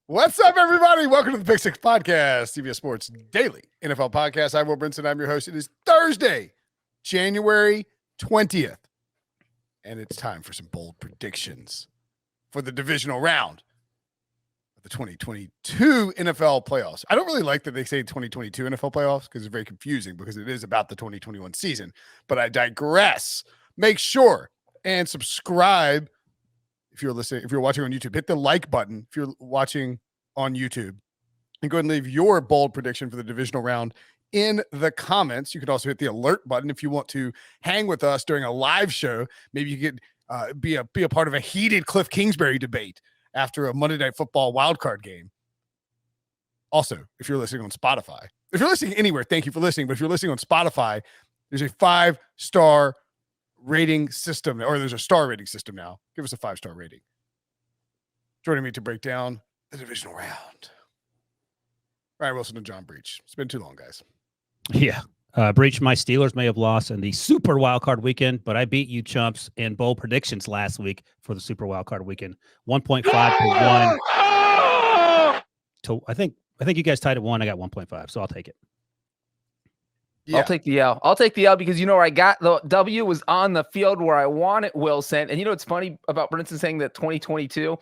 What's up, everybody? Welcome to the Pick Six Podcast, CBS Sports Daily NFL Podcast. I'm Will Brinson. I'm your host. It is Thursday, January 20th, and it's time for some bold predictions for the divisional round of the 2022 NFL playoffs. I don't really like that they say 2022 NFL playoffs because it's very confusing because it is about the 2021 season, but I digress. Make sure and subscribe. If you're watching on YouTube, hit the like button. If you're watching on YouTube, and go ahead and leave your bold prediction for the divisional round in the comments. You could also hit the alert button if you want to hang with us during a live show. Maybe you could be a part of a heated Cliff Kingsbury debate after a Monday Night Football wildcard game. Also, if you're listening on Spotify, if you're listening anywhere, thank you for listening. But if you're listening on Spotify, there's a 5-star rating system, or there's a star rating system now. Give us a 5-star rating. Joining me to break down the divisional round, Ryan Wilson and John Breach. It's been too long, guys. Yeah. Breach, my Steelers may have lost in the Super Wildcard weekend, but I beat you chumps in bold predictions last week for the Super Wildcard weekend. 1.5 to 1. I think you guys tied at 1. I got 1.5, so I'll take it. Yeah. I'll take the L. I'll take the L because you know where I got the W was on the field where I wanted Wilson. And you know what's funny about Brinson saying that 2022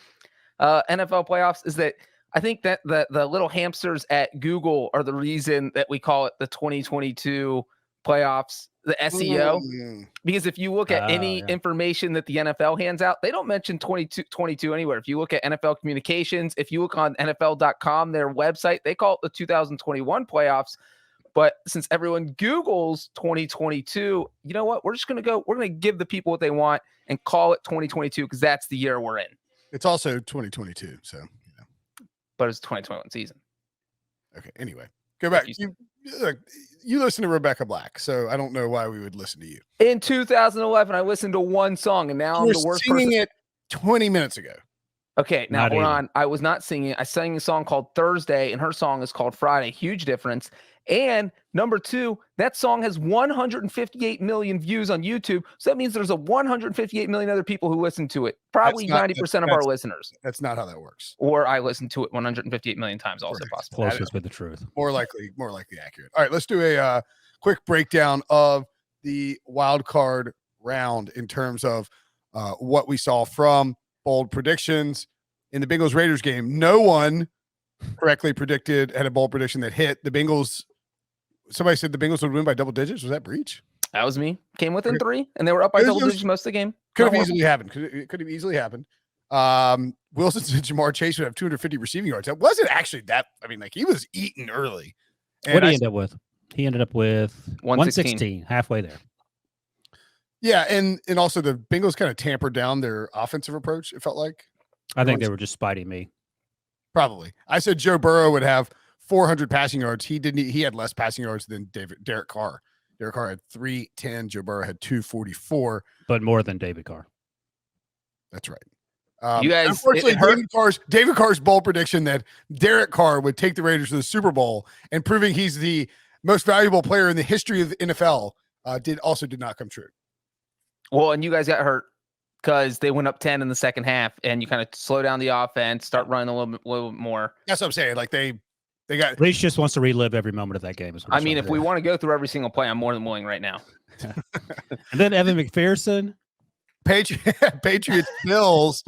NFL playoffs is that I think that the little hamsters at Google are the reason that we call it the 2022 playoffs, the SEO. Because if you look at any information that the NFL hands out, they don't mention 22 anywhere. If you look at NFL communications, if you look on NFL.com, their website, they call it the 2021 playoffs. But since everyone Googles 2022, you know what? We're going to give the people what they want and call it 2022 because that's the year we're in. It's also 2022, so, you know. But it's 2021 season. Okay, anyway. Go back. You listen to Rebecca Black, so I don't know why we would listen to you. In 2011, I listened to one song, and now I'm the worst person. Singing it 20 minutes ago. Okay, now hold on. I was not singing. I sang a song called Thursday, and her song is called Friday. Huge difference. And number 2, that song has 158 million views on YouTube. So that means there's a 158 million other people who listen to it. Probably 90% of our listeners. That's not how that works. Or I listen to it 158 million times also possible. Closest with the truth. More likely accurate. All right, let's do a quick breakdown of the wild card round in terms of what we saw from bold predictions in the Bengals Raiders game. No one correctly had a bold prediction that hit. The Bengals. Somebody said the Bengals would win by double digits. Was that Breach? That was me. Came within 3, and they were up by double digits most of the game. Could have easily happened. Could have easily happened. Wilson said Jamar Chase would have 250 receiving yards. That wasn't actually that. I mean, he was eating early. And what did he end up with? He ended up with 116, halfway there. Yeah, and also the Bengals kind of tampered down their offensive approach, it felt like. I think they were just spiting me. Probably. I said Joe Burrow would have 400 passing yards. He didn't. He had less passing yards than Derek Carr. Derek Carr had 310. Joe Burrow had 244. But more than David Carr. That's right. You guys, unfortunately, David Carr's bold prediction that Derek Carr would take the Raiders to the Super Bowl and proving he's the most valuable player in the history of the NFL did not come true. Well, and you guys got hurt because they went up 10 in the second half, and you kind of slow down the offense, start running a little bit more. That's what I'm saying. They got. Reach just wants to relive every moment of that game. I mean, if we want to go through every single play, I'm more than willing right now. And then Evan McPherson, Patriots, Bills.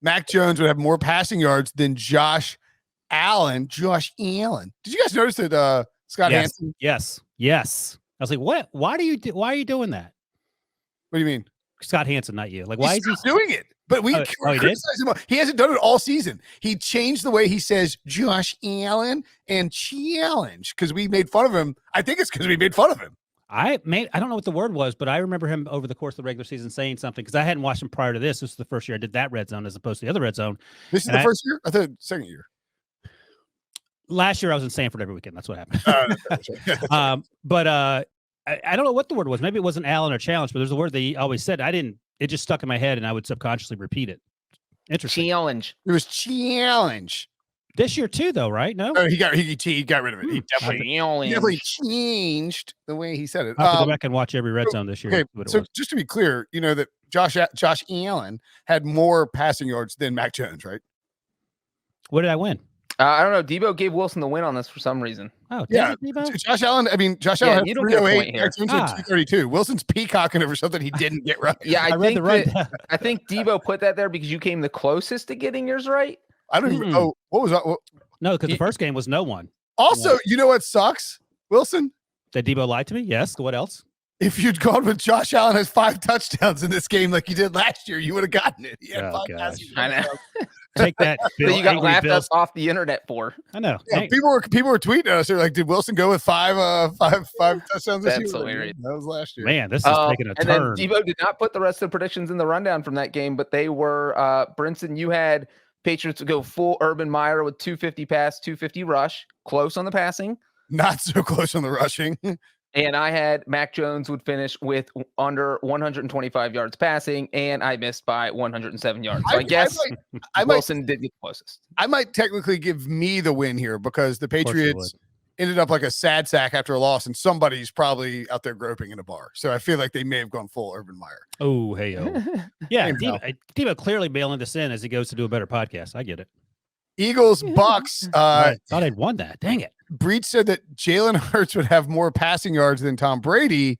Mac Jones would have more passing yards than Josh Allen. Did you guys notice that Scott Hansen? Yes. I was like, what? Why are you doing that? What do you mean? Scott Hansen, not you. Like, why is he doing it? But we criticize him. He hasn't done it all season. He changed the way he says Josh Allen and challenge because we made fun of him. I think it's because we made fun of him. I don't know what the word was, but I remember him over the course of the regular season saying something because I hadn't watched him prior to this. This was the first year I did that red zone as opposed to the other red zone. This is the first year? I thought second year. Last year I was in Sanford every weekend. That's what happened. But I don't know what the word was. Maybe it wasn't Allen or challenge, but there's a word that he always said. It just stuck in my head and I would subconsciously repeat it. Interesting. Challenge. It was challenge. This year too, though, right? No, he got rid of it. He definitely changed the way he said it. I have to go back and watch every red zone this year. Okay, so just to be clear, you know that Josh Allen had more passing yards than Mac Jones, right? What did I win? I don't know. Debo gave Wilson the win on this for some reason. Oh, Yeah. Debo? Josh Allen had you don't get a 308, point here. 232. Wilson's peacocking over something he didn't get right. Yeah, I read the rundown. I think Debo put that there because you came the closest to getting yours right. I don't even know. What was that? No, because the first game was no one. Also, you know what sucks, Wilson? Did Debo lie to me? Yes. What else? If you'd gone with Josh Allen has 5 touchdowns in this game like you did last year, you would have gotten it. He had Oh, 5 gosh. passing I know. touchdowns. Take that, Bill. So you got Angry laughed Bills. us off the internet for. I know. Yeah, Hey, people were tweeting at us. They're like, "Did Wilson go with five touchdowns this That's year?" hilarious. That was last year. man, this is taking a and turn. then Debo did not put the rest of the predictions in the rundown from that game, but they were Brinson, you had Patriots to go full Urban Meyer with 250 pass, 250 rush, close on the passing. Not so close on the rushing. And I had Mac Jones would finish with under 125 yards passing, and I missed by 107 yards. So I guess Wilson did get the closest. I might technically give me the win here because the course you Patriots ended up like a sad sack after a loss, and somebody's probably out there groping in a bar. So I feel like they may have gone full Urban Meyer. Oh, hey, oh. Yeah, Hey, Debo clearly bailing this in as he goes to do a better podcast. I get it. Eagles, Bucs. I thought I'd won that. Dang it. Breach said that Jalen Hurts would have more passing yards than Tom Brady.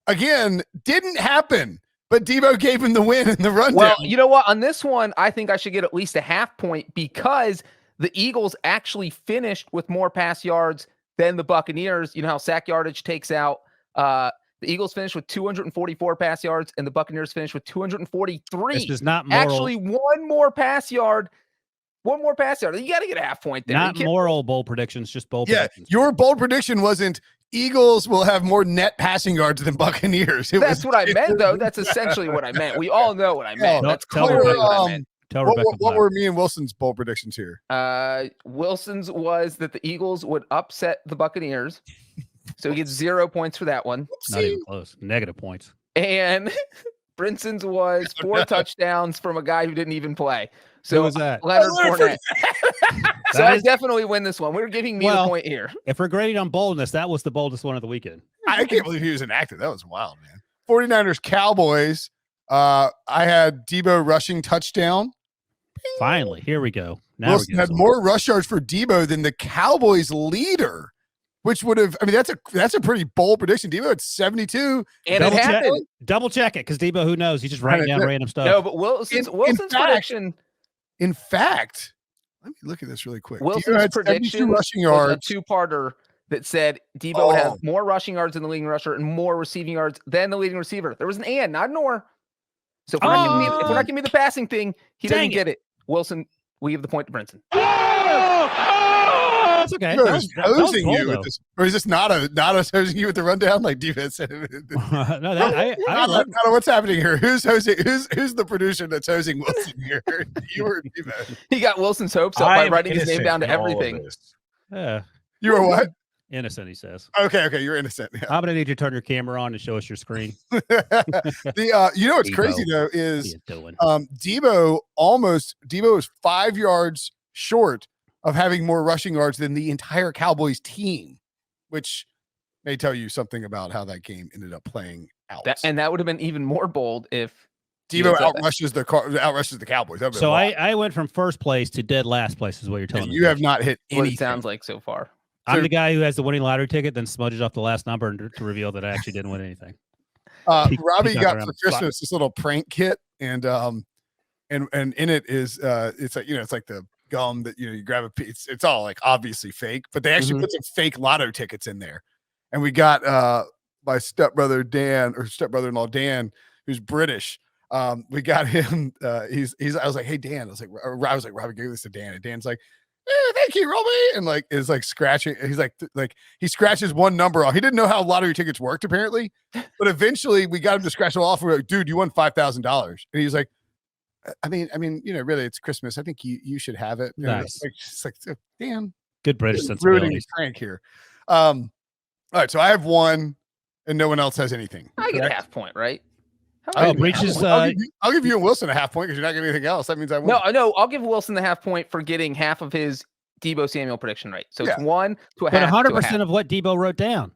Again, didn't happen, but Debo gave him the win in the rundown. Well, you know what? On this one, I think I should get at least a half point because the Eagles actually finished with more pass yards than the Buccaneers. You know how sack yardage takes out. The Eagles finished with 244 pass yards, and the Buccaneers finished with 243. This is not moral. Actually, one more pass yard. You got to get a half point there. Not moral bold predictions, just bold predictions. Your bold prediction wasn't Eagles will have more net passing yards than Buccaneers. That's what I meant, though. That's essentially what I meant. We all know what I meant. That's clearly what I meant. What were me and Wilson's bold predictions here? Wilson's was that the Eagles would upset the Buccaneers. So he gets 0 points for that one. Not even close. Negative points. And Brinson's was 4 touchdowns from a guy who didn't even play. So Who was that? Leonard Fournette. So I definitely win this one. We're giving me the point here. If we're grading on boldness, that was the boldest one of the weekend. I can't believe he was inactive. That was wild, man. 49ers, Cowboys. I had Debo rushing touchdown. Finally, here we go. Now Wilson had more rush yards for Debo than the Cowboys leader, which would have, I mean, that's a pretty bold prediction. Debo had 72. And it happened. Double check it, because Debo, who knows? He's just writing down random stuff. No, but Wilson's prediction. In fact, let me look at this really quick. Wilson's prediction rushing yards. Was a two-parter that said Debo would have more rushing yards than the leading rusher and more receiving yards than the leading receiver. There was an and, not an or. So if we're not giving me the passing thing, he doesn't get it. Wilson, we give the point to Brinson. That's okay. Hosing you with this, or is this not a hosing you with the rundown like defense? No, I don't know what's happening here. Who's hosing? Who's the producer that's hosing Wilson here? You or Devo? He got Wilson's hopes up by writing his name down to everything. Yeah. You were what? Innocent, he says. Okay, you're innocent. Yeah. I'm gonna need you to turn your camera on and show us your screen. You know what's crazy though is Debo is 5 yards short of having more rushing yards than the entire Cowboys team, which may tell you something about how that game ended up playing out. That would have been even more bold if Debo outrushes the Cowboys. So I went from first place to dead last place is what you're telling me. You have not hit anything. What it sounds like so far. I'm the guy who has the winning lottery ticket, then smudges off the last number to reveal that I actually didn't win anything. Robbie got for Christmas this little prank kit, and in it is it's like it's like the gum that you grab a piece. It's all like obviously fake, but they actually put some fake lotto tickets in there. And we got my stepbrother-in-law Dan, who's British. We got him. I was like, hey Dan, I was like, Robbie, give this to Dan, and Dan's like, thank you, Robbie, and is scratching. He's like he scratches one number off. He didn't know how lottery tickets worked apparently, but eventually we got him to scratch it off. We're like, dude, you won $5,000, and he's like, I mean, really, it's Christmas. I think you should have it. Nice. It's like, Dan, good British ruining sensibility. his prank here. All right, so I have one, and no one else has anything. I get a half point, right? Breaches. I'll give you and Wilson a half point because you're not getting anything else. That means I win. No, I'll give Wilson the half point for getting half of his Debo Samuel prediction right. So it's 1 to a half. But 100% of what Debo wrote down.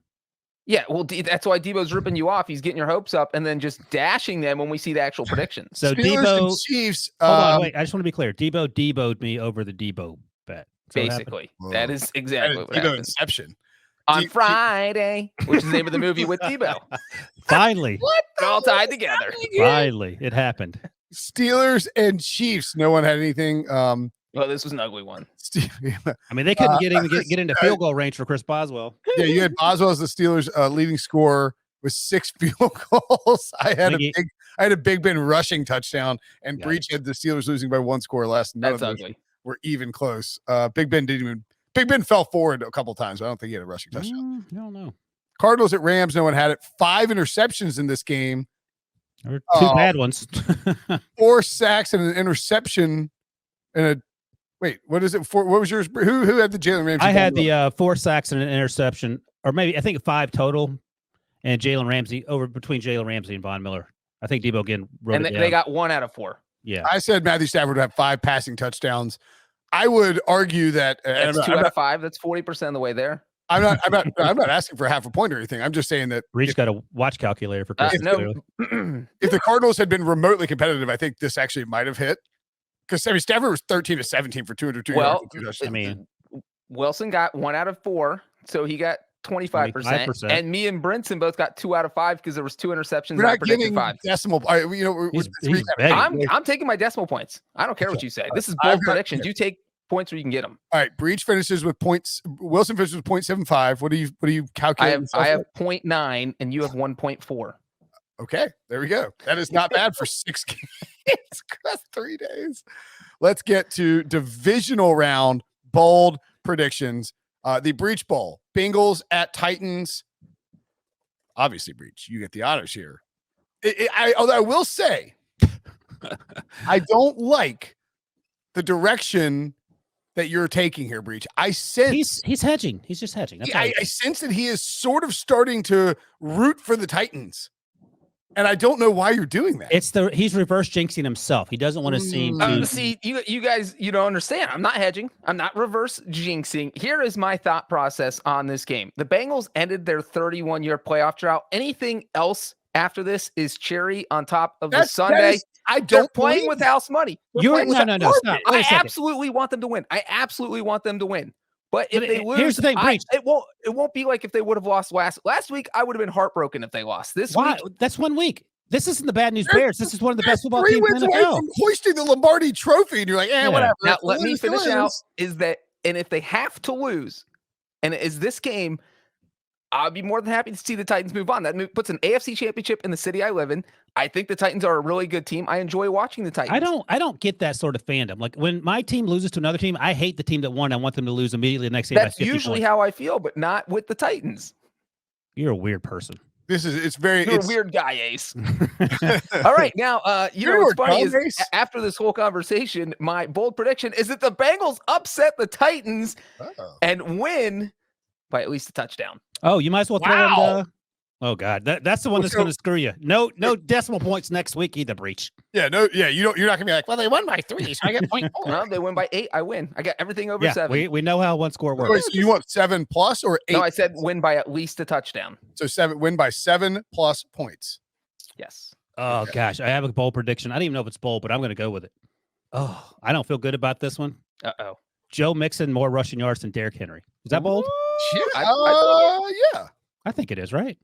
Yeah, well, that's why Debo's ripping you off. He's getting your hopes up and then just dashing them when we see the actual predictions. So Steelers Debo and Chiefs. Hold on, wait. I just want to be clear. Debo Debo'd me over the Debo bet. So what happened? Basically, that is exactly what Debo happened. Inception. On Friday, which is the name of the movie with Debo. Finally, It all tied together. finally, it happened. Steelers and Chiefs. No one had anything. Well, this was an ugly one. I mean, they couldn't get into field goal range for Chris Boswell. Yeah, you had Boswell as the Steelers' leading scorer with 6 field goals. I had a Big Ben rushing touchdown, and Breach had the Steelers losing by 1 score less. None That's of those ugly. were even close. Big Ben fell forward a couple times. But I don't think he had a rushing touchdown. I don't know. Cardinals at Rams. No one had it. 5 interceptions in this game. There were 2 bad ones. 4 sacks and an interception. Wait, what is it? What was yours? Who had the Jalen Ramsey? I had the 4 sacks and an interception, or maybe I think 5 total, and Jalen Ramsey between Jalen Ramsey and Von Miller. I think Debo again wrote And it down. they got 1 out of 4. Yeah, I said Matthew Stafford would have 5 passing touchdowns. I would argue that That's 2 out of 5. That's 40% of the way there. I'm not asking for half a point or anything. I'm just saying that Breach got a watch calculator for Christmas. No. if the Cardinals had been remotely competitive, I think this actually might have hit. Because Stafford was 13-17 for 202 Well, yards. And 2 touchdowns. I mean, Wilson got 1 out of 4, so he got 25%. 25%. And me and Brinson both got 2 out of 5 because there was 2 interceptions. We're and I not predicted giving 5. decimal. He's begging. I'm taking my decimal points. I don't care what you say. This is I've bold got- predictions. You take points where you can get them. All right, Breach finishes with points. Wilson finishes with 0.75. What do you calculate? I have 0.9 and you have 1.4. Okay, there we go. That is not bad for 6 games. That's 3 days. Let's get to divisional round bold predictions. The Breach Bowl, Bengals at Titans. Obviously, Breach, you get the honors here. Although I will say, I don't like the direction that you're taking here, Breach. I sense he's hedging. He's just hedging. That's all I sense that he is sort of starting to root for the Titans. And I don't know why you're doing that. He's reverse jinxing himself. He doesn't want to seem to See, you guys, you don't understand. I'm not hedging. I'm not reverse jinxing. Here is my thought process on this game. The Bengals ended their 31-year playoff drought. Anything else after this is cherry on top of the Sunday. They're playing with house money. No. Stop. I absolutely want them to win. But if they lose, here's the thing, Breach. It won't be like if they would have lost last week. I would have been heartbroken if they lost this Why? week. That's 1 week. This isn't the bad news Bears. This is one of the best football 3 teams in wins the away NFL. from hoisting the Lombardi Trophy, and you're like, whatever. Now let me finish out. Is that, and if they have to lose, and is this game, I'll be more than happy to see the Titans move on. That puts an AFC championship in the city I live in. I think the Titans are a really good team. I enjoy watching the Titans. I don't get that sort of fandom. Like when my team loses to another team, I hate the team that won. I want them to lose immediately the next game. That's by 50 usually points. how I feel, but not with the Titans. You're a weird person. You're a weird guy, Ace. All right, now what's funny is after this whole conversation, my bold prediction is that the Bengals upset the Titans and win by at least a touchdown. Oh, you might as well throw in oh God, that's the one that's going to screw you. No decimal points next week either, Breach. You're not gonna be like, well, they won by 3, so I get 0.4. No, they win by 8. I win. I got everything over 7. We know how one score works. Wait, so you want 7 plus or 8? No, I said win by at least a touchdown. So win by 7 plus points. Yes. Oh gosh, I have a bold prediction. I don't even know if it's bold, but I'm going to go with it. Oh, I don't feel good about this one. Uh-oh. Joe Mixon more rushing yards than Derrick Henry. Is that bold? Yeah. I think it is, right?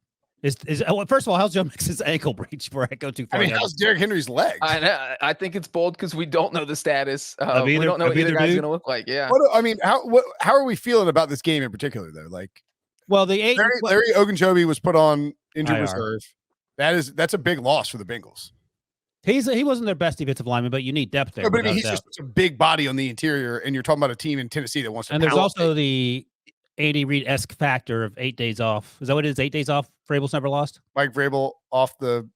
First of all, how's Joe Mixon's ankle, Breach? Before I go too far, how's Derrick Henry's leg? I think it's bold because we don't know the status. We either- don't know what of either either guy's dude? going to look like. Yeah. How are we feeling about this game in particular, though? Like, well, the eight. Larry Ogunjobi was put on injured IR. reserve. That's a big loss for the Bengals. He wasn't their best defensive lineman, but you need depth there. No, but I mean, without he's doubt. just such a big body on the interior, and you're talking about a team in Tennessee that wants to. And there's pound also it. the Andy Reid-esque factor of 8 days off. Is that what it is? 8 days off? Vrabel's never lost? Mike Vrabel off the.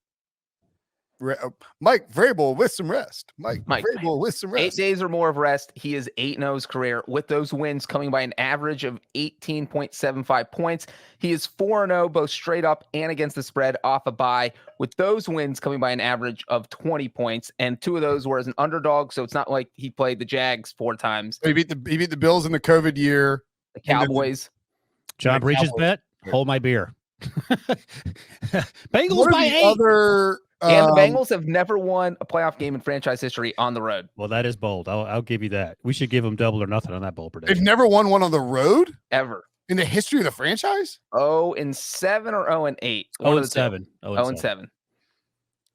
Mike Vrabel with some rest. Mike Vrabel with some rest. 8 days or more of rest. He is 8-0 his career with those wins coming by an average of 18.75 points. He is 4-0 both straight up and against the spread off a bye, with those wins coming by an average of 20 points. And 2 of those were as an underdog, so it's not like he played the Jags 4 times. He beat the Bills in the COVID year. The Cowboys. John Breach's bet? Hold my beer. Bengals What by are the 8. other And the Bengals have never won a playoff game in franchise history on the road. Well, that is bold. I'll give you that. We should give them double or nothing on that bold prediction. They've never won one on the road Ever. in the history of the franchise. 0-7 or 0-8. 0-7. 0-7.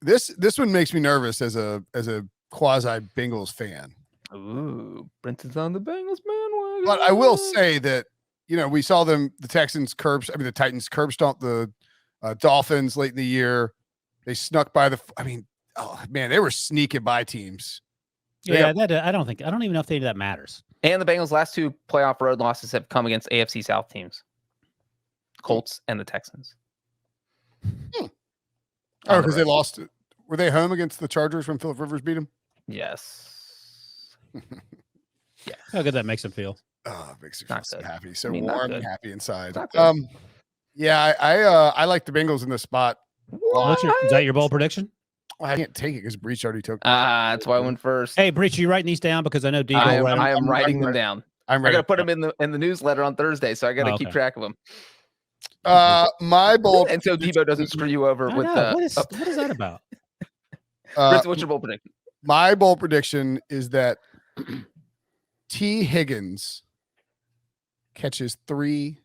This one makes me nervous as a quasi Bengals fan. Ooh, Brenton's on the Bengals bandwagon. But I will say that, we saw the Titans the Titans curb stomp the Dolphins late in the year. They snuck by they were sneaking by teams. Yeah, I don't even know if any of that matters. And the Bengals' last 2 playoff road losses have come against AFC South teams. Colts and the Texans. Oh, because they lost. Were they home against the Chargers when Phillip Rivers beat them? Yes. Yeah. How good that makes them feel. Oh, it makes me feel so happy. So warm and happy inside. Yeah, I like the Bengals in this spot. Is that your bold prediction? I can't take it because Breach already took. That's why I went first. Hey, Breach, you writing these down because I know Debo. I am writing them down. I got to put them in the newsletter on Thursday, so I got to keep track of them. My bold, and so Debo doesn't screw you over with what is that about? Chris, what's your bold prediction? My bold prediction is that T. Higgins catches 2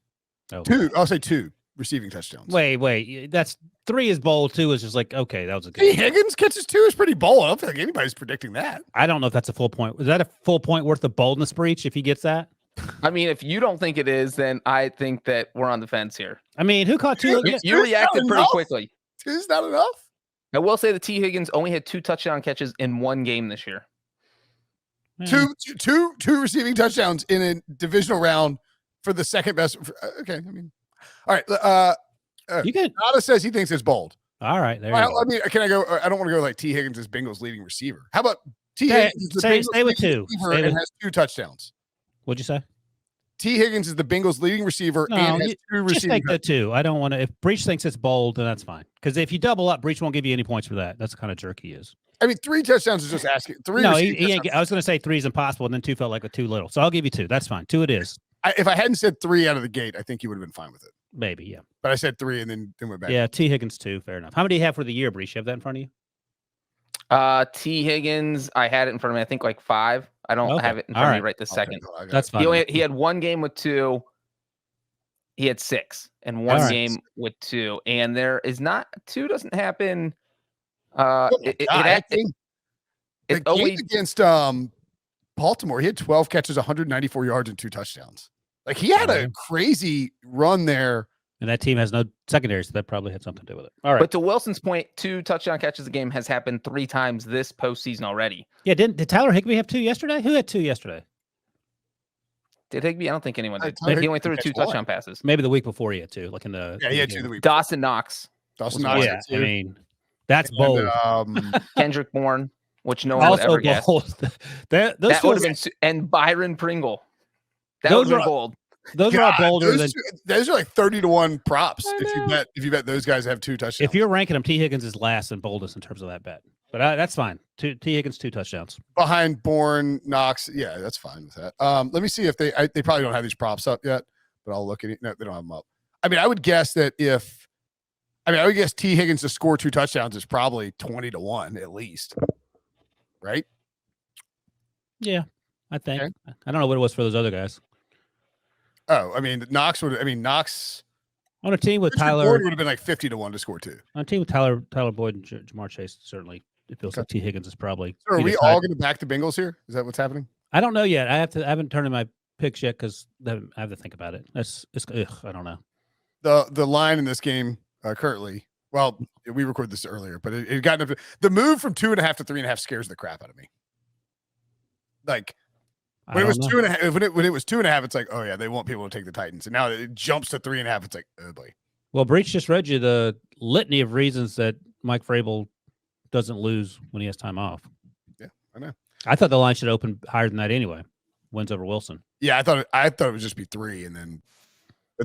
receiving touchdowns. Wait. That's 3 is bold. 2 is just like, okay, that was a good. T. Higgins catches 2 is pretty bold. I don't think anybody's predicting that. I don't know if that's a full point. Is that a full point worth of boldness, Breach, if he gets that? I mean, if you don't think it is, then I think that we're on the fence here. I mean, who caught 2? You reacted pretty quickly. 2's not enough. I will say that T. Higgins only had 2 touchdown catches in 1 game this year. Two receiving touchdowns in a divisional round for the second best. Okay, I mean, all right. You can. Nada says he thinks it's bold. All right, there you go. I mean, can I go? I don't want to go like T. Higgins is Bengals leading receiver. How about T. Stay- Higgins is the stay- Bengals stay with leading 2. receiver Stay and with- has 2 touchdowns. What'd you say? T. Higgins is the Bengals leading receiver No, and has 2 Just receiving take the 2. I don't want to. If Breach thinks it's bold, then that's fine. Because if you double up, Breach won't give you any points for that. That's the kind of jerk he is. I mean, 3 touchdowns is just asking. 3 No, receiving he ain't, touchdowns. I was going to say 3 is impossible, and then 2 felt like too little. So I'll give you 2. That's fine. 2 it is. If I hadn't said 3 out of the gate, I think you would have been fine with it. Maybe, yeah. But I said 3 and then went back. Yeah, T. Higgins 2. Fair enough. How many do you have for the year, Breach? You have that in front of you? T. Higgins, I had it in front of me. I think like 5. I don't have it in front of me right this second. That's fine. He had 1 game with 2. He had 6 and 1 game with 2. And there is not 2 doesn't happen. The game against Baltimore, he had 12 catches, 194 yards, and 2 touchdowns. Like he had a crazy run there. And that team has no secondary, so that probably had something to do with it. All right. But to Wilson's point, 2 touchdown catches a game has happened 3 times this postseason already. Yeah, did Tyler Higbee have 2 yesterday? Who had 2 yesterday? Did Higbee? I don't think anyone did. Tyler He only threw Higbee 2 touchdown passes. Maybe the week before he had 2, like in the Yeah, he had 2 the week. Dawson Knox. Dawson Knox. Yeah, I mean, that's bold. Kendrick Bourne, which no one would ever guess. That would have been, and Byron Pringle. That would have been bold. Those are all bolder than. Those are like 30-1 props if you bet those guys have 2 touchdowns. If you're ranking them, T. Higgins is last in boldest in terms of that bet. But that's fine. T. Higgins 2 touchdowns behind Bourne, Knox. Yeah, that's fine with that. Let me see if they probably don't have these props up yet, but I'll look at it. No, they don't have them up. I mean, I would guess T. Higgins to score 2 touchdowns is probably 20-1 at least, right? Yeah, I think. Okay. I don't know what it was for those other guys. Oh, I mean, Knox on a team with Tyler Boyd would have been like 50-1 to score 2. On a team with Tyler Boyd and Jamar Chase, certainly it feels like T. Higgins is probably. So are we all going to back the Bengals here? Is that what's happening? I don't know yet. I haven't turned in my picks yet because I have to think about it. I don't know. The line in this game currently. Well, we recorded this earlier, but it got up. The move from 2.5 to 3.5 scares the crap out of me. Like. When it was 2.5, when it was 2.5, it's like, oh yeah, they want people to take the Titans, and now it jumps to 3.5. It's like, oh boy. Well, Breach just read you the litany of reasons that Mike Vrabel doesn't lose when he has time off. Yeah, I know. I thought the line should open higher than that anyway. Wins over Wilson. Yeah, I thought it would just be 3, and then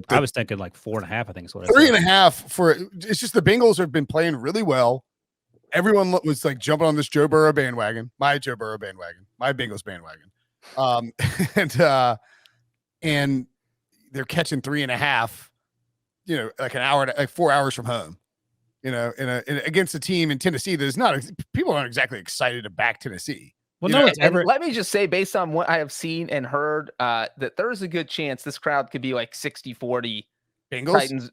I was thinking like 4.5. I think is what 3.5 for. It's just the Bengals have been playing really well. Everyone was like jumping on this Joe Burrow bandwagon, my Bengals bandwagon. And they're catching 3.5, like an hour, like 4 hours from home. against a team in Tennessee that is not people aren't exactly excited to back Tennessee. Well, no, it's ever. Let me just say, based on what I have seen and heard, that there is a good chance this crowd could be like 60-40 Bengals. Titans.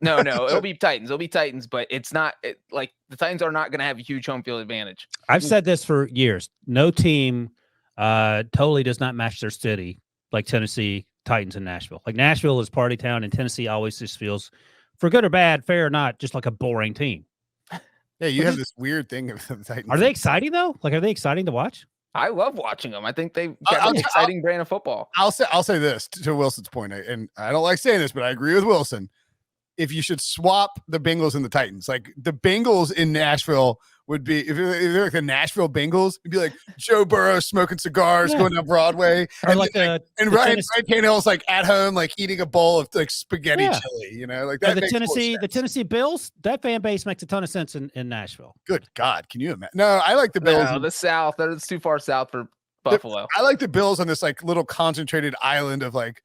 No, it'll be Titans. It'll be Titans, but it's not like the Titans are not going to have a huge home field advantage. I've said this for years. No team totally does not match their city like Tennessee, Titans, and Nashville. Like Nashville is party town, and Tennessee always just feels, for good or bad, fair or not, just like a boring team. Yeah, you have this weird thing of the Titans. Are they exciting though? Like, are they exciting to watch? I love watching them. I think they've got an exciting brand of football. I'll say this to Wilson's point, and I don't like saying this, but I agree with Wilson. If you should swap the Bengals and the Titans, like the Bengals in Nashville would be, if they're like the Nashville Bengals, it'd be like Joe Burrow smoking cigars, going down Broadway, or and like Ryan Tannehill's like at home, like eating a bowl of like spaghetti chili, like that. The Tennessee Bills, that fan base makes a ton of sense in Nashville. Good God, can you imagine? No, I like the Bills. No, the South, it's too far south for Buffalo. I like the Bills on this like little concentrated island of like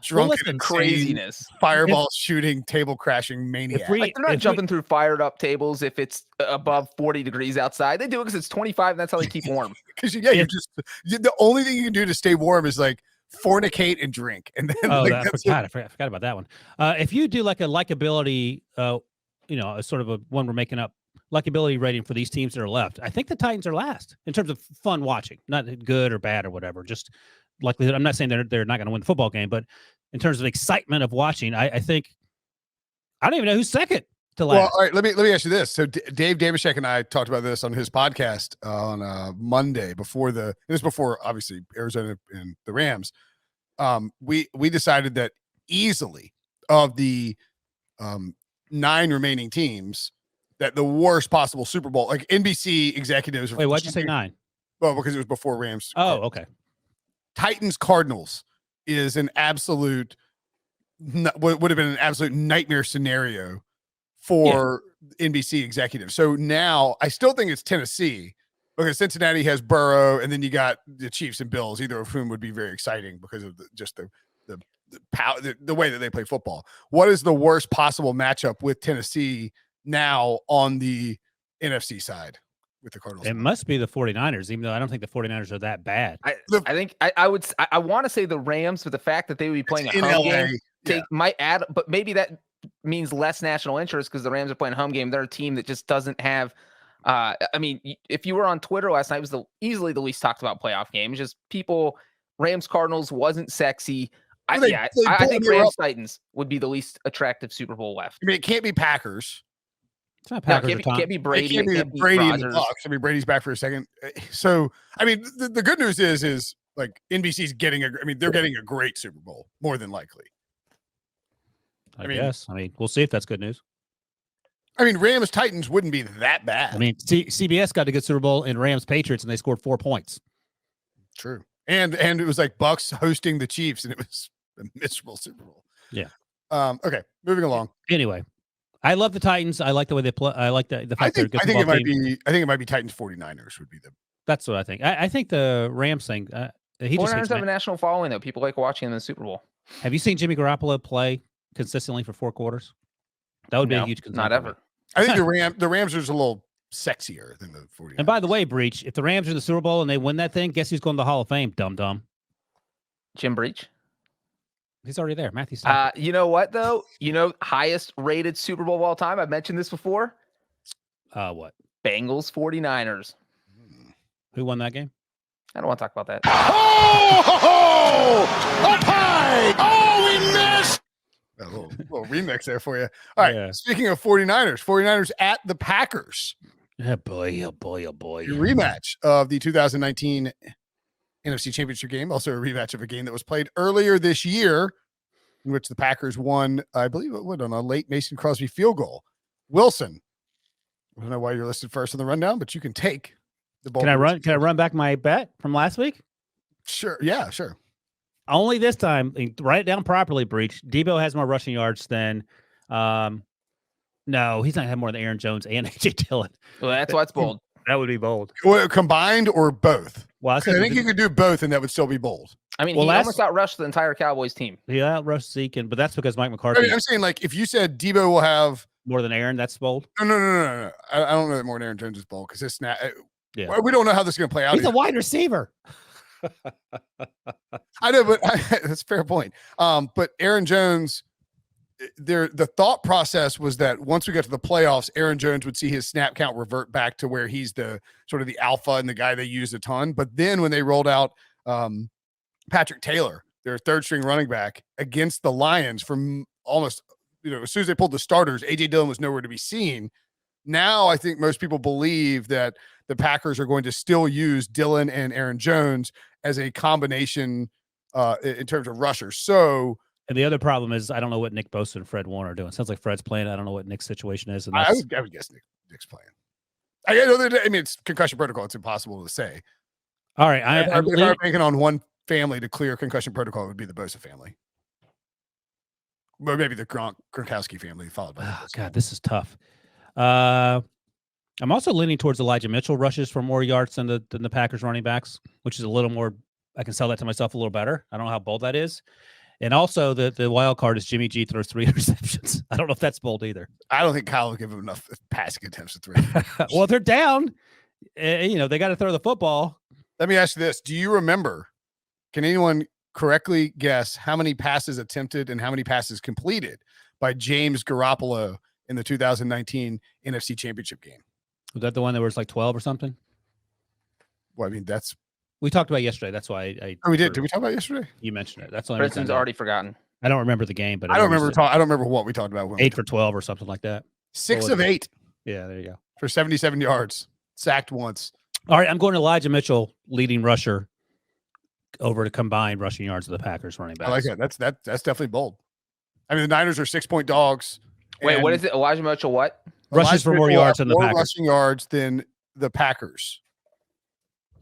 drunken craziness, fireball shooting, table crashing maniac. They're not jumping through fired up tables if it's above 40 degrees outside. They do it because it's 25 and that's how they keep warm. Because the only thing you can do to stay warm is like fornicate and drink. And then I forgot about that one. If you do like a likability, a sort of a one we're making up likability rating for these teams that are left, I think the Titans are last in terms of fun watching, not good or bad or whatever. Just likelihood. I'm not saying they're not going to win the football game, but in terms of excitement of watching, I think I don't even know who's second to last. Well, all right, let me ask you this. So Dave Damashek and I talked about this on his podcast on Monday before obviously Arizona and the Rams. We decided that easily of the 9 remaining teams, that the worst possible Super Bowl, like NBC executives. Wait, why'd you say 9? Well, because it was before Rams. Oh, okay. Titans Cardinals is an absolute would have been an absolute nightmare scenario for NBC executives. So now I still think it's Tennessee because Cincinnati has Burrow, and then you got the Chiefs and Bills, either of whom would be very exciting because of the way that they play football. What is the worst possible matchup with Tennessee now on the NFC side? With the Cardinals, it must be the 49ers, even though I don't think the 49ers are that bad. I think I want to say the Rams, but the fact that they would be playing a home game might add, but maybe that means less national interest because the Rams are playing a home game. They're a team that just doesn't have. I mean, if you were on Twitter last night, it was easily the least talked about playoff game. Just people, Rams Cardinals wasn't sexy. I think Rams Titans would be the least attractive Super Bowl left. I mean, it can't be Packers. It's not Packers. No, can't be Brady. It can't be Brady and the Bucs. I mean, Brady's back for a second. So, I mean, the good news is like NBC's they're getting a great Super Bowl, more than likely. I guess. I mean, we'll see if that's good news. I mean, Rams Titans wouldn't be that bad. I mean, CBS got a good Super Bowl in Rams Patriots, and they scored 4 points. True. And it was like Bucs hosting the Chiefs, and it was a miserable Super Bowl. Yeah. Okay, moving along. Anyway, I love the Titans. I like the way they play. I like the fact they're a good football team. I think it might be Titans 49ers would be the. That's what I think. I think the Rams thing. 49ers have a national following though. People like watching them in the Super Bowl. Have you seen Jimmy Garoppolo play consistently for 4 quarters? That would be a huge concern. Not ever. I think the Rams are just a little sexier than the 49ers. And by the way, Breach, if the Rams are in the Super Bowl and they win that thing, guess who's going to the Hall of Fame? Dum. Jim Breach. He's already there. Matthew Stafford. You know what though? Highest rated Super Bowl of all time. I've mentioned this before. What? Bengals 49ers. Who won that game? I don't want to talk about that. Up high! Oh, we missed! A little remix there for you. All right. Yeah. Speaking of 49ers at the Packers. Oh boy. A rematch of the 2019 NFC Championship game. Also a rematch of a game that was played earlier this year in which the Packers won, I believe it would, on a late Mason Crosby field goal. Wilson, I don't know why you're listed first in the rundown, but you can take the ball. Can I run back my bet from last week? Sure. Yeah, sure. Only this time, write it down properly, Breach. Debo has more rushing yards than no, he's not had more than Aaron Jones and AJ Dillon. Well, that's why it's bold. That would be bold. Combined or both? Well, I think you could do both, and that would still be bold. I mean, he almost outrushed the entire Cowboys team. He outrushed Zeke, but that's because Mike McCarthy. I'm saying, like, if you said Debo will have more than Aaron. That's bold. No. I don't know that more than Aaron Jones is bold because his snap. Yeah. We don't know how this is going to play out. He's a wide receiver. I know, but that's a fair point. But Aaron Jones, the thought process was that once we got to the playoffs, Aaron Jones would see his snap count revert back to where he's the sort of the alpha and the guy they use a ton. But then when they rolled out Patrick Taylor, their third string running back, against the Lions from almost, as soon as they pulled the starters, AJ Dillon was nowhere to be seen. Now I think most people believe that the Packers are going to still use Dillon and Aaron Jones as a combination in terms of rushers. So, and the other problem is I don't know what Nick Bosa and Fred Warner are doing. Sounds like Fred's playing. I don't know what Nick's situation is. And I would guess Nick's playing. I mean, it's concussion protocol. It's impossible to say. All right. If I were banking on one family to clear concussion protocol, it would be the Bosa family. Or maybe the Gronkowski family followed by. Oh, God, this is tough. I'm also leaning towards Elijah Mitchell rushes for more yards than the Packers running backs, which is a little more. I can sell that to myself a little better. I don't know how bold that is. And also the wild card is Jimmy G throws 3 interceptions. I don't know if that's bold either. I don't think Kyle will give him enough passing attempts to 3. Well, they're down. They got to throw the football. Let me ask you this. Do you remember, can anyone correctly guess how many passes attempted and how many passes completed by James Garoppolo in the 2019 NFC Championship game? Was that the one that was like 12 or something? Well, I mean, we talked about it yesterday. That's why we did. Did we talk about it yesterday? You mentioned it. That's why Brinson's already forgotten. I don't remember the game, but I don't remember what we talked about. 8 for 12 or something like that. 6 of 8. Yeah, there you go. For 77 yards, sacked once. All right, I'm going to Elijah Mitchell, leading rusher, over to combined rushing yards of the Packers running backs. I like that. That's definitely bold. I mean, the Niners are 6-point dogs. Wait, what is it? Elijah Mitchell, what? Rushes for more yards than the Packers. Rushing yards than the Packers.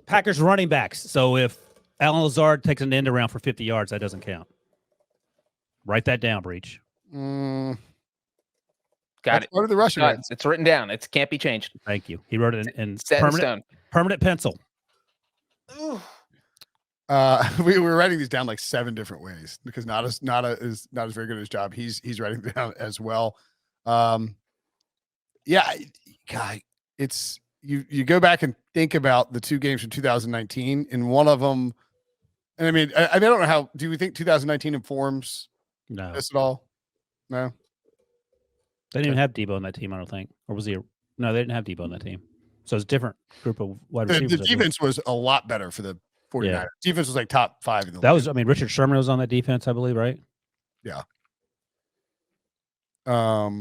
Packers running backs. So if Alan Lazard takes an end around for 50 yards, that doesn't count. Write that down, Breach. Got it. What are the rushing yards? It's written down. It can't be changed. Thank you. He wrote it in Set in stone. Permanent pencil. We were writing these down like 7 different ways because Nada is not as very good at his job. He's writing them down as well. Yeah, God, it's you go back and think about the 2 games from 2019, and one of them, and I mean, I don't know how. Do we think 2019 informs this at all? No, they didn't even have Debo on that team. I don't think, or was he? No, they didn't have Debo on that team. So it's a different group of wide receivers. The defense was a lot better for the 49ers. Yeah. Defense was like top 5 in the league. I mean, Richard Sherman was on that defense, I believe, right? Yeah. All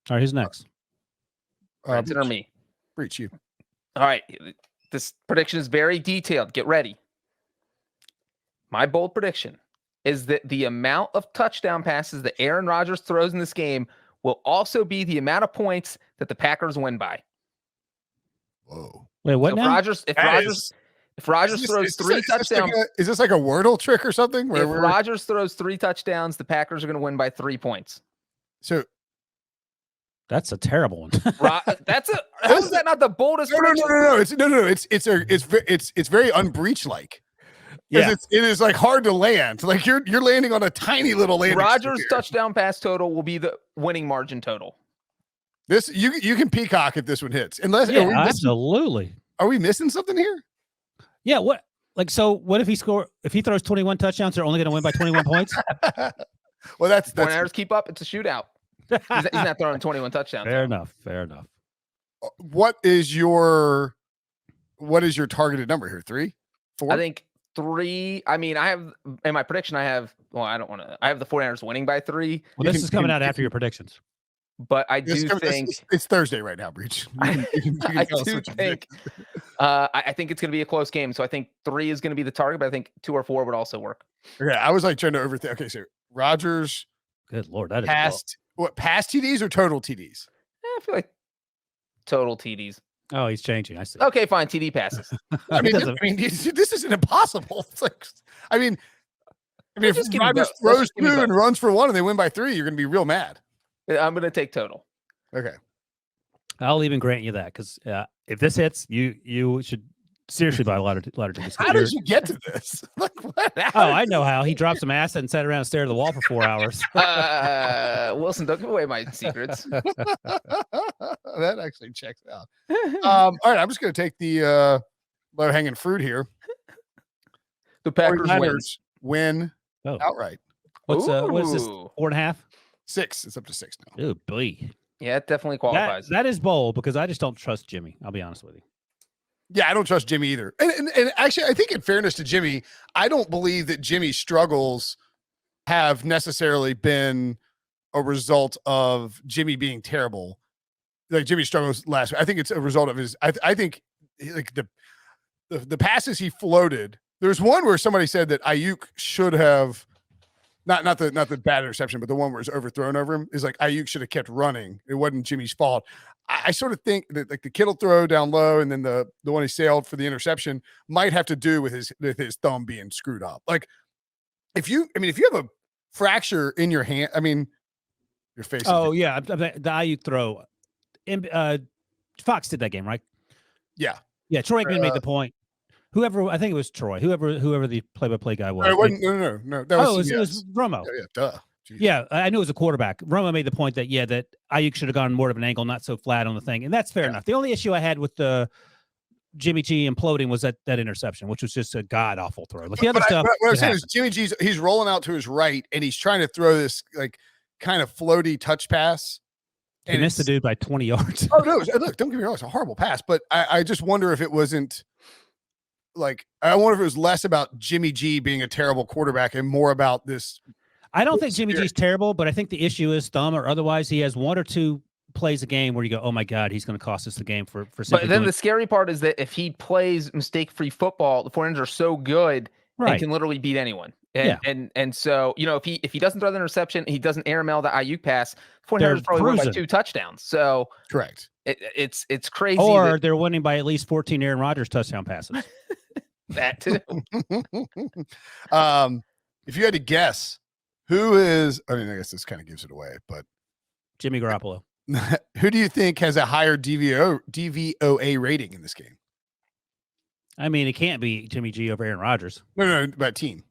right, who's next? Branson or me? Breach, you. All right. This prediction is very detailed. Get ready. My bold prediction is that the amount of touchdown passes that Aaron Rodgers throws in this game will also be the amount of points that the Packers win by. Whoa. Wait, what so now? If Rodgers throws 3 touchdowns. Is this like a Wordle trick or something? If Rodgers throws 3 touchdowns, the Packers are going to win by 3 points. So that's a terrible one. How is that not the boldest? No. It's very unbreach like. Yeah, it is like hard to land. Like you're landing on a tiny little landing. Rodgers' touchdown pass total will be the winning margin total. This you can peacock if this one hits. Unless absolutely. Are we missing something here? Yeah. What? Like, so what if he throws 21 touchdowns? They're only going to win by 21 points. Well, that's 49ers keep up. It's a shootout. He's not throwing 21 touchdowns. Fair enough. What is your targeted number here? 3, 4? I think 3. I mean, I have in my prediction. I have the 49ers winning by 3. Well, this is coming out after your predictions. But I do think it's Thursday right now, Breach. I do think I think it's going to be a close game. So I think 3 is going to be the target, but I think 2 or 4 would also work. Okay, I was like trying to overthink. Okay, so Rodgers. Good Lord, that is past TDs or total TDs? I feel like total TDs. Oh, he's changing. I see. Okay, fine. TD passes. I mean, this isn't impossible. It's like, I mean, if Rodgers throws 2 and runs for 1 and they win by 3, you're going to be real mad. I'm going to take total. Okay. I'll even grant you that because if this hits, you should seriously by a lot of teams. How did you get to this? Like, what? Oh, I know how. He dropped some acid and sat around and stared at the wall for 4 hours. Wilson, don't give away my secrets. That actually checks out. All right, I'm just going to take the low-hanging fruit here. The Packers 49ers win outright. What is this? 4.5? 6. It's up to 6 now. Oh, boy. Yeah, it definitely qualifies. That is bold because I just don't trust Jimmy. I'll be honest with you. Yeah, I don't trust Jimmy either. And actually, I think in fairness to Jimmy, I don't believe that Jimmy's struggles have necessarily been a result of Jimmy being terrible. Like Jimmy's struggles last week. I think it's a result of his. I think like the passes he floated. There's one where somebody said that Ayuk should have not the bad interception, but the one where it's overthrown over him is like Ayuk should have kept running. It wasn't Jimmy's fault. I sort of think that like the Kittle throw down low and then the one he sailed for the interception might have to do with his thumb being screwed up. Like if you have a fracture in your hand, your face. Oh yeah, the Ayuk throw. Fox did that game, right? Yeah. Troy Aikman made the point. I think it was Troy. Whoever the play-by-play guy was. No, it wasn't, no. That was, it was Romo. Yeah, duh. Jeez. Yeah, I knew it was a quarterback. Romo made the point that that Ayuk should have gone more of an angle, not so flat on the thing, and that's fair enough. The only issue I had with the Jimmy G imploding was that interception, which was just a god awful throw. Like the other stuff. What I'm saying is Jimmy G's he's rolling out to his right and he's trying to throw this like kind of floaty touch pass. He missed the dude by 20 yards. Oh no! Look, don't get me wrong; it's a horrible pass, but I just wonder if it wasn't. Like, I wonder if it was less about Jimmy G being a terrible quarterback and more about this. I don't think Jimmy G's terrible, but I think the issue is thumb or otherwise he has 1 or 2 plays a game where you go, oh my God, he's going to cost us the game for. But then the scary part is that if he plays mistake-free football, the 49ers are so good and can literally beat anyone. And so, if he doesn't throw the interception, he doesn't air mail the Ayuk pass, 49ers probably win by 2 touchdowns. So correct. It's crazy. Or they're winning by at least 14 Aaron Rodgers touchdown passes. That too. If you had to guess, who is? I guess this kind of gives it away, but Jimmy Garoppolo. Who do you think has a higher DVOA rating in this game? It can't be Jimmy G over Aaron Rodgers. No, about team.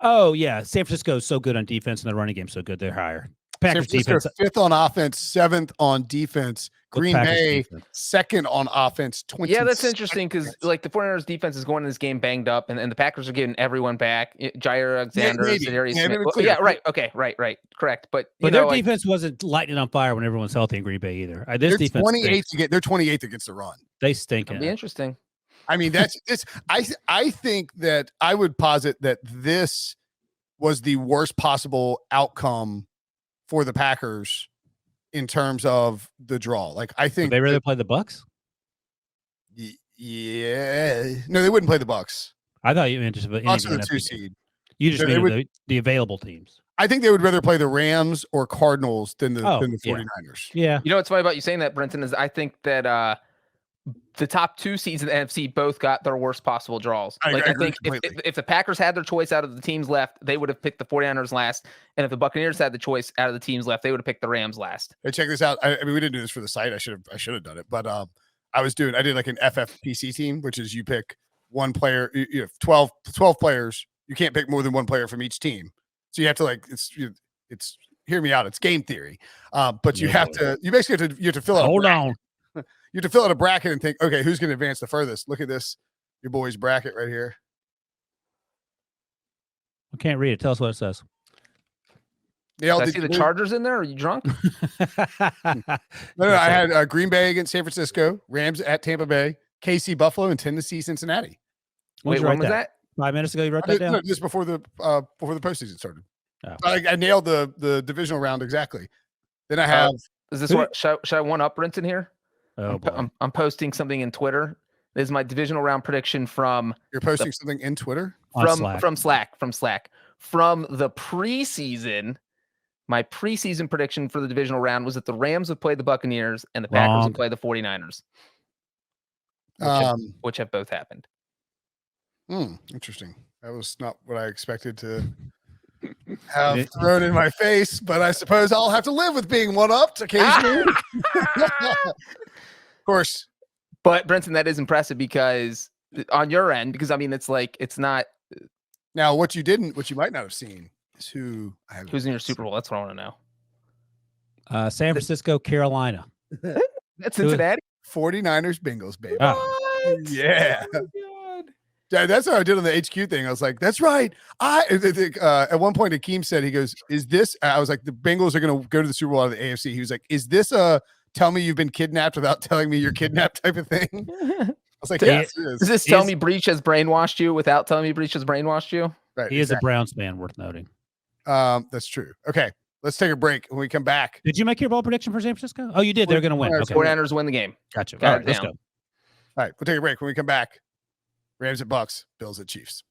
Oh yeah, San Francisco is so good on defense and the running game so good they're higher. Packers defense 5th on offense, 7th on defense. Green Bay 2nd on offense. 20. Yeah, that's interesting because like the 49ers defense is going in this game banged up, and the Packers are getting everyone back. Jair Alexander, Smith. Right. Okay, right. Correct. But their defense wasn't lighting on fire when everyone's healthy in Green Bay either. This defense 28th they're 28th against the run. They stink. It'll be interesting. That's it's. I think that I would posit that this was the worst possible outcome for the Packers in terms of the draw. Like I think would they rather play the Bucs? Yeah, no, they wouldn't play the Bucs. I thought you meant just Bucs are the 2 seed. You just mean the available teams. I think they would rather play the Rams or Cardinals than the 49ers. Yeah. What's funny about you saying that, Brenton, is I think that the top 2 seeds in the NFC both got their worst possible draws. I think if the Packers had their choice out of the teams left, they would have picked the 49ers last. And if the Buccaneers had the choice out of the teams left, they would have picked the Rams last. Hey, check this out. We didn't do this for the site. I should have done it. But I did like an FFPC team, which is you pick one player. You have 12 players. You can't pick more than one player from each team. So you have to it's hear me out. It's game theory. But you have to fill out. Hold on. You have to fill out a bracket and think, okay, who's going to advance the furthest? Look at this, your boy's bracket right here. I can't read it. Tell us what it says. I see the Chargers in there. Are you drunk? No, I had Green Bay against San Francisco, Rams at Tampa Bay, KC Buffalo, and Tennessee Cincinnati. Wait, when was that? 5 minutes ago, you wrote that down? No, just before the postseason started. Oh. I nailed the divisional round exactly. Then I have. Is this what? Should I one up Brenton here? Oh, I'm posting something in Twitter. This is my divisional round prediction from. You're posting something in Twitter? From Slack. From the preseason. My preseason prediction for the divisional round was that the Rams would play the Buccaneers and the Packers would play the 49ers. Which have both happened. Interesting. That was not what I expected to have thrown in my face, but I suppose I'll have to live with being one-upped occasionally. Of course, But Brinson, that is impressive because on your end, because I mean, it's like it's not. Now, what you might not have seen is who's in your Super Bowl. That's what I want to know. San Francisco, Carolina. That's Cincinnati. 49ers, Bengals, baby. What? Yeah. Oh my God. Yeah, that's what I did on the HQ thing. I was like, that's right. At one point, Akeem said, he goes, is this, I was like, the Bengals are going to go to the Super Bowl out of the AFC. He was like, is this a tell me you've been kidnapped without telling me you're kidnapped type of thing? I was like, yes, it is. Does this tell me Breach has brainwashed you without telling me Breach has brainwashed you? Right. He is a Browns man, worth noting. That's true. Okay. Let's take a break. When we come back. Did you make your bowl prediction for San Francisco? Oh, you did. They're going to win. Okay. 49ers win the game. Gotcha. Got All it right, let's down. go. All right. We'll take a break. When we come back, Rams at Bucs, Bills at Chiefs.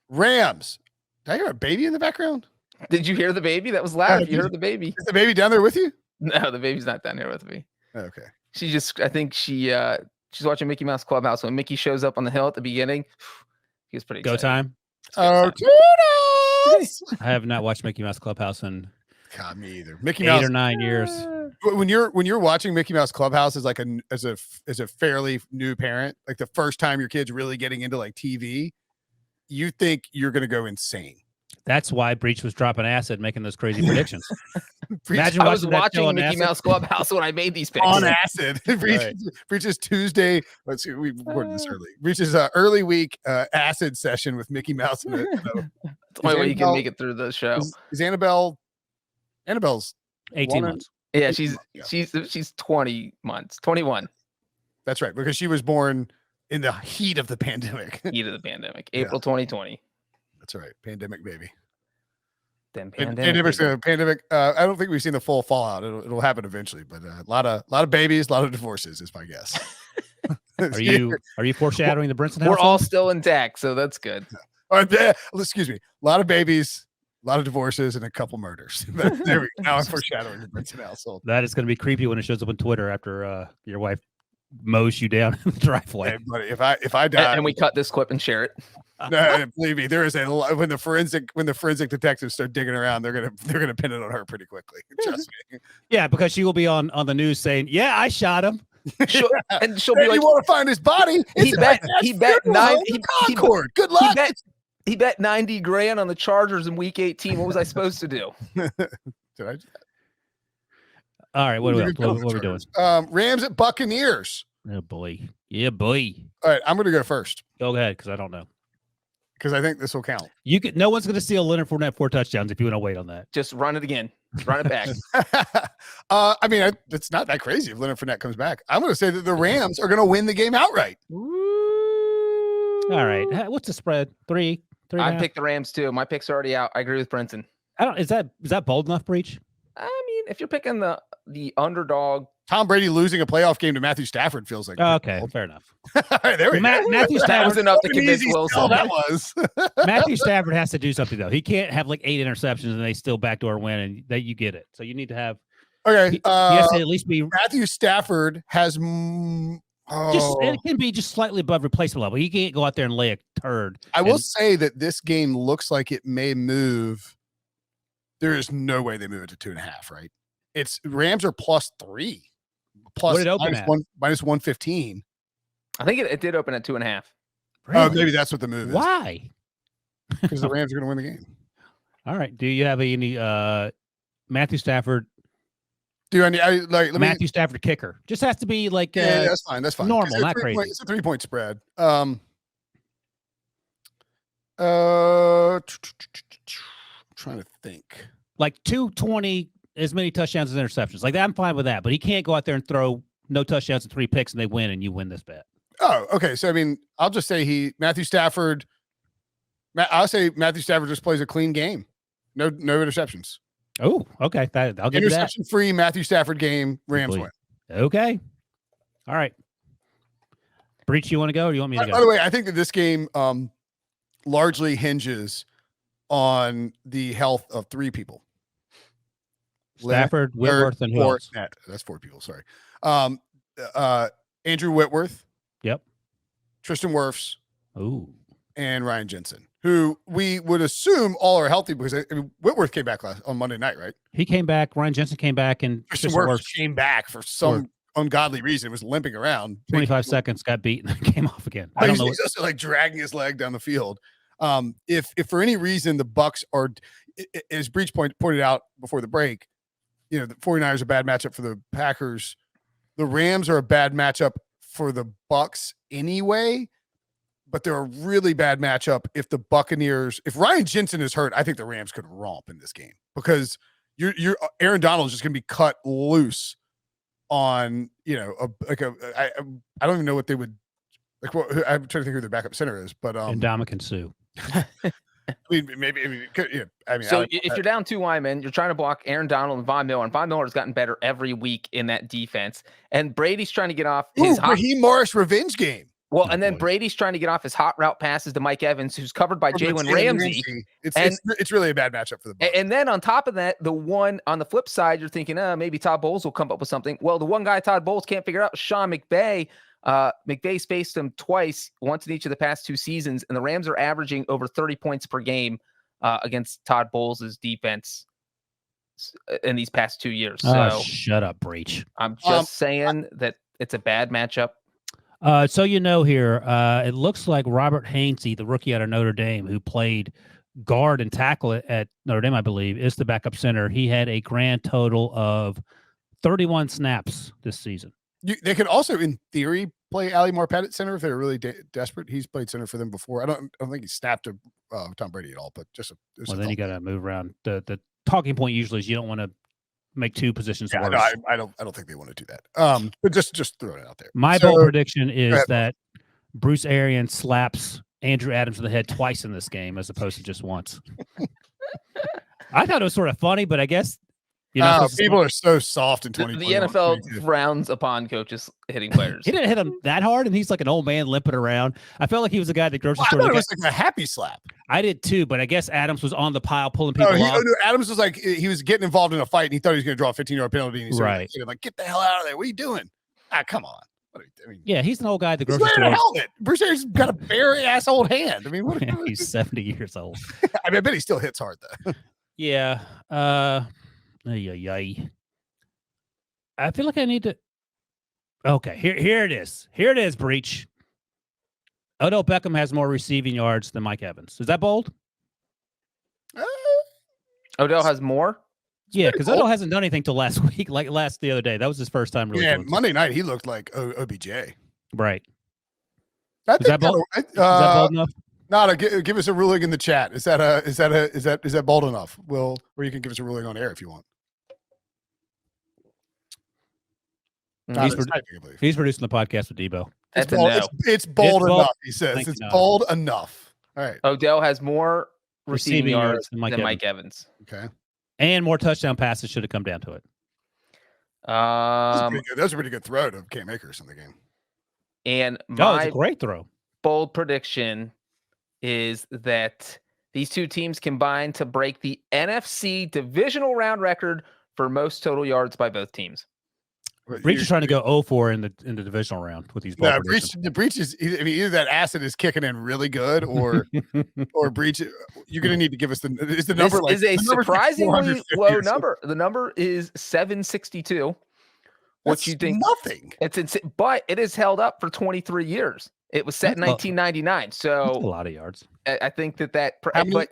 Rams. Did I hear a baby in the background? Did you hear the baby? That was loud. You heard the baby. Is the baby down there with you? No, the baby's not down here with me. Okay. I think she's watching Mickey Mouse Clubhouse. When Mickey shows up on the hill at the beginning, he was pretty Go excited. time. Oh, toodles! I have not watched Mickey Mouse Clubhouse in God, me either. Mickey 8 Mouse or 9 years. when you're watching Mickey Mouse Clubhouse as like as a fairly new parent, like the first time your kid's really getting into like TV, you think you're gonna go insane. That's why Breach was dropping acid, making those crazy predictions. Imagine I was watching that show watching on Mickey acid. Mouse Clubhouse when I made these picks. on acid. Breach's Tuesday. Let's see, we recorded this early. Breach's early week acid session with Mickey Mouse. In it, so. That's the only way you can make it through the show. Is Annabelle's 18 months. Yeah, she's 20 months, 21. That's right, because she was born in the heat of the pandemic. Heat of the pandemic, April 2020. That's right, pandemic baby. Then Pandemic. I don't think we've seen the full fallout. It'll happen eventually, but a lot of babies, a lot of divorces is my guess. Are you foreshadowing the Brinson We're household? all still intact, so that's good. Excuse me. A lot of babies, a lot of divorces, and a couple murders. There we go. Now I'm foreshadowing the Brinson household. That is going to be creepy when it shows up on Twitter after your wife mows you down in the driveway. Hey, buddy, if I die, And we cut this clip and share it. no, believe me, there is a lot when the forensic detectives start digging around, they're gonna pin it on her pretty quickly. Trust me. Yeah, because she will be on the news saying, "Yeah, I shot him." She'll Hey, be like, "You want to find his body? he bet nine. Concord. Good luck." He bet 90 grand on the Chargers in Week 18. What was I supposed to do? Did I? All right, what are we doing? Rams at Buccaneers. Oh boy, yeah, boy. All right, I'm gonna go first Go ahead, because I don't know. because I think this will count. No one's going to steal Leonard Fournette 4 touchdowns if you want to wait on that. Just run it again. Run it back. I mean, it's not that crazy if Leonard Fournette comes back. I'm going to say that the Rams are going to win the game outright. All right, what's the spread? 3. I picked the Rams too. My picks are already out. I agree with Brinson. Is that bold enough, Breach? I mean, if you're picking the underdog, Tom Brady losing a playoff game to Matthew Stafford feels like Okay, fair enough. All right, there we go. Matthew that Stafford was enough to convince Easy Wilson. sell that was. Matthew Stafford has to do something though. He can't have like 8 interceptions and they still backdoor win, and that you get it. So you need to have. Okay, He has to at least be. Matthew Stafford has. It can be just slightly above replacement level. He can't go out there and lay a turd. I will say that this game looks like it may move. There is no way they move it to 2.5. Right? It's Rams are +3. Plus What did it open at? minus 115. I think it did open at 2.5. Oh, maybe that's what the move is. Why? Because the Rams are going to win the game. All right. Do you have any Matthew Stafford? Matthew Stafford kicker? Just has to be like yeah, that's fine. That's fine. Normal, not crazy. It's a 3-point spread. Trying to think. like 220, as many touchdowns as interceptions. Like that, I'm fine with that. But he can't go out there and throw no touchdowns and 3 picks and they win and you win this bet. Oh, okay. So I mean, I'll just say Matthew Stafford just plays a clean game. No interceptions. Oh, okay. I'll give you that. Interception-free Matthew Stafford game. Rams win. Okay. All right. Breach, you want to go or you want me to go? By the way, I think that this game largely hinges on the health of 3 people. Stafford, Whitworth, and who else? That's 4 people. Sorry. Andrew Whitworth. Yep. Tristan Wirfs. Ooh. And Ryan Jensen, who we would assume all are healthy because Whitworth came back on Monday night, right? He came back. Ryan Jensen came back, and Tristan Wirfs came back for some ungodly reason was limping around. 25 seconds, got beat, and came off again. I don't know. He's also like dragging his leg down the field. If for any reason the Bucs are, as Breach pointed out before the break, the 49ers are a bad matchup for the Packers. The Rams are a bad matchup for the Bucs anyway, but they're a really bad matchup if the Buccaneers, if Ryan Jensen is hurt, I think the Rams could romp in this game because you're Aaron Donald is just going to be cut loose on, I don't even know what they would like. I'm trying to think who their backup center is, but Ndamukong Suh. maybe. So if you're down 2 linemen, you're trying to block Aaron Donald and Von Miller, and Von Miller has gotten better every week in that defense. And Brady's trying to get off his Raheem Morris revenge game. Well, and then Brady's trying to get off his hot route passes to Mike Evans, who's covered by Jalen Ramsey. It's really a bad matchup for the Bucs. And then on top of that, the one on the flip side, you're thinking, maybe Todd Bowles will come up with something. Well, the one guy Todd Bowles can't figure out is Sean McVay. McVay's faced him twice, once in each of the past 2 seasons, and the Rams are averaging over 30 points per game against Todd Bowles' defense in these past 2 years. So shut up, Breach. I'm just saying that it's a bad matchup. So here, it looks like Robert Hainsey, the rookie out of Notre Dame, who played guard and tackle at Notre Dame, I believe, is the backup center. He had a grand total of 31 snaps this season. They could also, in theory, play Ali Marpet at center if they're really desperate. He's played center for them before. I don't think he snapped to Tom Brady at all, but just then you got to move around. The talking point usually is you don't want to make 2 positions worse. No, I don't think they want to do that. But just throw it out there. My bold prediction is that Bruce Arians slaps Andrew Adams in the head twice in this game as opposed to just once. I thought it was sort of funny, but I guess people are so soft in 2020. The NFL frowns upon coaches hitting players. He didn't hit him that hard, and he's like an old man limping around. I felt like he was a guy at the grocery store. I thought it was like a happy slap. I did too, but I guess Adams was on the pile pulling people off. Adams was like, he was getting involved in a fight, and he thought he was going to draw a 15-yard penalty. And he's like, get the hell out of there. What are you doing? Come on. Yeah, he's an old guy at the grocery store. A helmet. Bruce Arians got a very ass old hand. He's 70 years old. I bet he still hits hard, though. Yeah. I feel like I need to. Okay, here it is. Here it is, Breach. Odell Beckham has more receiving yards than Mike Evans. Is that bold? Odell has more? Yeah, because Odell hasn't done anything till last week, the other day. That was his first time really. Yeah, Monday night he looked like OBJ. Right. Is that bold? Is that bold enough? Nada, give us a ruling in the chat. Is that bold enough? Or you can give us a ruling on air if you want. He's producing the podcast with Debo. It's bold enough, he says. It's bold enough. All right. Odell has more receiving yards than Mike Evans. Okay. And more touchdown passes should have come down to it. That was a pretty good throw to Cam Akers in the game. And it's a great throw. Bold prediction is that these 2 teams combine to break the NFC divisional round record for most total yards by both teams. Breach is trying to go 0-4 in the divisional round with these. The Breach is either that acid is kicking in really good, or Breach. You're going to need to give us the number. This is a surprisingly low number. The number is 762. What you think? Nothing. It's insane, but it has held up for 23 years. It was set in 1999. So that's a lot of yards. I think but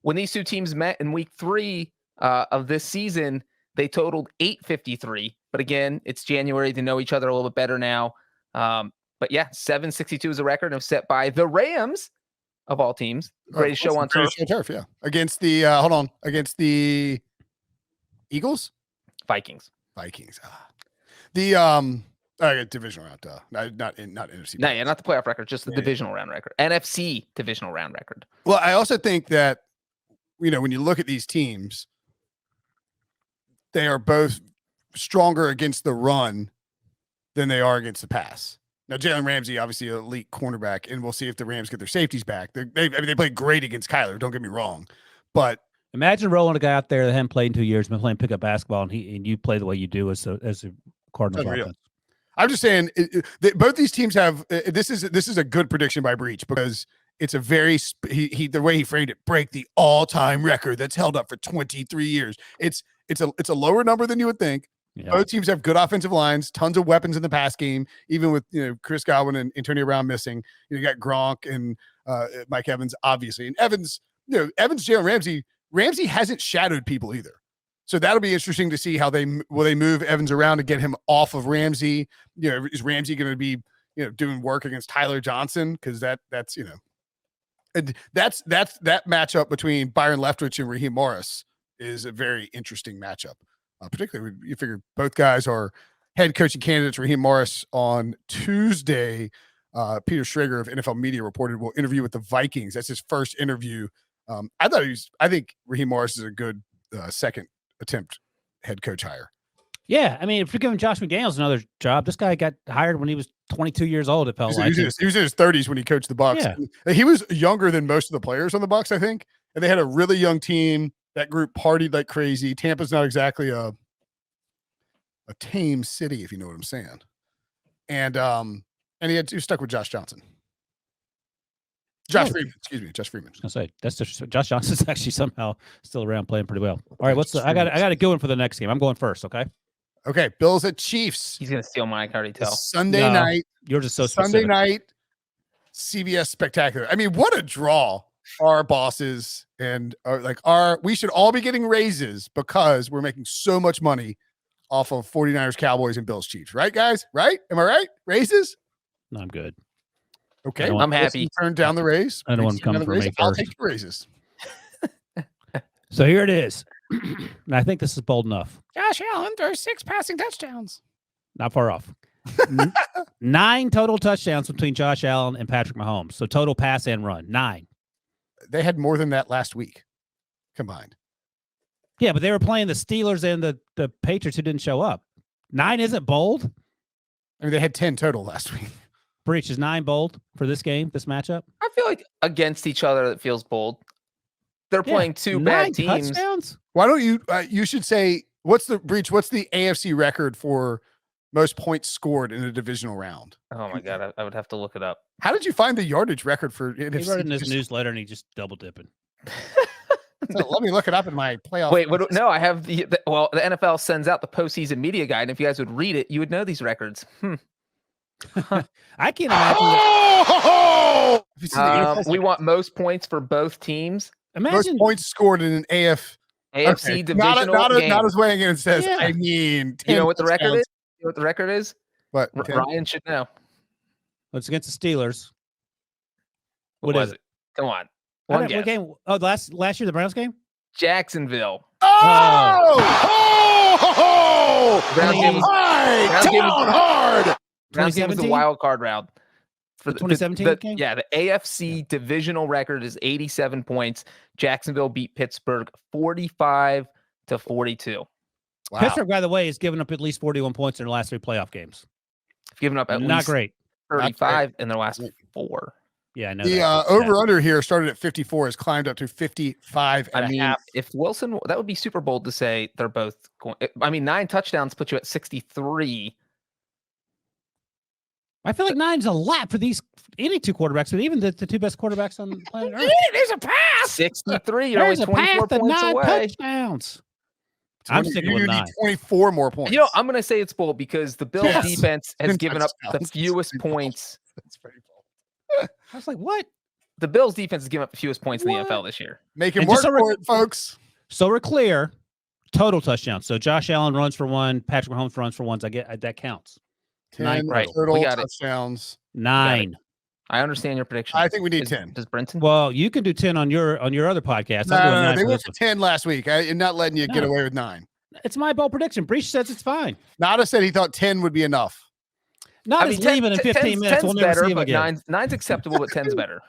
when these 2 teams met in week 3 of this season, they totaled 853. But again, it's January. They know each other a little bit better now. But yeah, 762 is a record of set by the Rams of all teams. Greatest show on turf. Yeah. Against the against the Eagles? Vikings. The divisional round, not NFC. No, not the playoff record, just the divisional round record. NFC divisional round record. Well, I also think that when you look at these teams, they are both stronger against the run than they are against the pass. Now, Jalen Ramsey, obviously an elite cornerback, and we'll see if the Rams get their safeties back. They played great against Kyler. Don't get me wrong, but imagine rolling a guy out there that hadn't played in 2 years, been playing pickup basketball, and you play the way you do as a Cardinals offense. I'm just saying, both these teams have. This is a good prediction by Breach because it's a very the way he framed it, break the all-time record that's held up for 23 years. It's a lower number than you would think. Yeah. Both teams have good offensive lines, tons of weapons in the pass game, even with Chris Godwin and Antonio Brown missing. You got Gronk and Mike Evans, obviously. And Evans, Jalen Ramsey hasn't shadowed people either. So that'll be interesting to see how they move Evans around to get him off of Ramsey. Is Ramsey going to be doing work against Tyler Johnson? Because that's and that matchup between Byron Leftwich and Raheem Morris is a very interesting matchup. Particularly, you figure both guys are head coaching candidates. Raheem Morris on Tuesday, Peter Schrager of NFL Media reported will interview with the Vikings. That's his first interview. I think Raheem Morris is a good second attempt head coach hire. Yeah, I mean, if you're giving Josh McDaniels another job, this guy got hired when he was 22 years old. It felt like he was in his 30s when he coached the Bucs. Yeah. He was younger than most of the players on the Bucs, I think, and they had a really young team. That group partied like crazy. Tampa's not exactly a tame city, if you know what I'm saying. And he was stuck with Josh Johnson. Josh Freeman. I was gonna say that's just, Josh Johnson's actually somehow still around playing pretty well. All right, I got a good one for the next game. I'm going first, okay? Okay, Bills at Chiefs. He's gonna steal mine. I can already tell. Sunday night. You're just so Sunday specific. night. CBS Spectacular. I mean, what a draw! Our bosses and we should all be getting raises because we're making so much money off of 49ers, Cowboys, and Bills Chiefs. Right, guys? Right? Am I right? Raises? No, I'm good. Okay. I'm happy. Turn down the raise. I don't want to come for me I'll first. take the raises. So here it is. And I think this is bold enough. Josh Allen throws 6 passing touchdowns. Not far off. 9 total touchdowns between Josh Allen and Patrick Mahomes. So total pass and run. 9. They had more than that last week combined. Yeah, but they were playing the Steelers and the Patriots who didn't show up. 9 isn't bold. I mean, they had 10 total last week. Breach, is 9 bold for this game, this matchup? I feel like against each other, it feels bold. They're playing 2 bad teams. Touchdowns? Why don't you? You should say what's the AFC record for most points scored in a divisional round? Oh my god, I would have to look it up. How did you find the yardage record for NFC? He wrote it in his newsletter and he just double dipping. So let me look it up in my playoff. Wait, no, I have the NFL sends out the postseason media guide, and if you guys would read it, you would know these records. I can't imagine. We want most points for both teams. Imagine most points scored in an AFC divisional game. Not as weighing in. It says, Yeah. I mean, You know what the record is? You know what the record is? What? Ryan should know. it's against the Steelers. What was it? Come on. One guess. What game? Oh, last year the Browns game? Jacksonville. Oh! Browns game was hard. Browns game was the 2017? wild card round. For The 2017 game? Yeah, the AFC divisional record is 87 points. Jacksonville beat Pittsburgh 45-42. Wow. Pittsburgh, by the way, has given up at least 41 points in their last 3 playoff games. Given up at Not least great. 35 in their last 4. Yeah, I know The that. over-under here started at 54, has climbed up to 55 and I mean, a half. if Wilson, that would be super bold to say they're both going. I mean, 9 touchdowns put you at 63. I feel like 9's a lot for any 2 quarterbacks, but even the 2 best quarterbacks on the planet Earth. There's a pass. 63. You're only There's a 24 path to points 9 away. touchdowns. I'm sticking You with need 9. 24 more points. You know, I'm going to say it's bold because the Bills Yes. defense has 10 given up the touchdowns. fewest That's pretty points. That's pretty bold. I was like, what? The Bills defense has given up the fewest points in the What? NFL this year. Make him And work just so for it, folks. So we're clear. Total touchdowns. So Josh Allen runs for 1, Patrick Mahomes runs for 1. That counts. 10 9 right. total We got it. touchdowns. 9. I understand your prediction. I think we need 10. Does Brenton? Well, you can do 10 on your other podcast. No, I'm doing no, 9 they for went this for one. 10 last week. I'm not letting you get No. away with 9. It's my bold prediction. Breach says it's fine. Nada said he thought 10 would be enough. Not as leaving in 15 minutes. We'll never better, see him but again. nine's acceptable, but 10's better.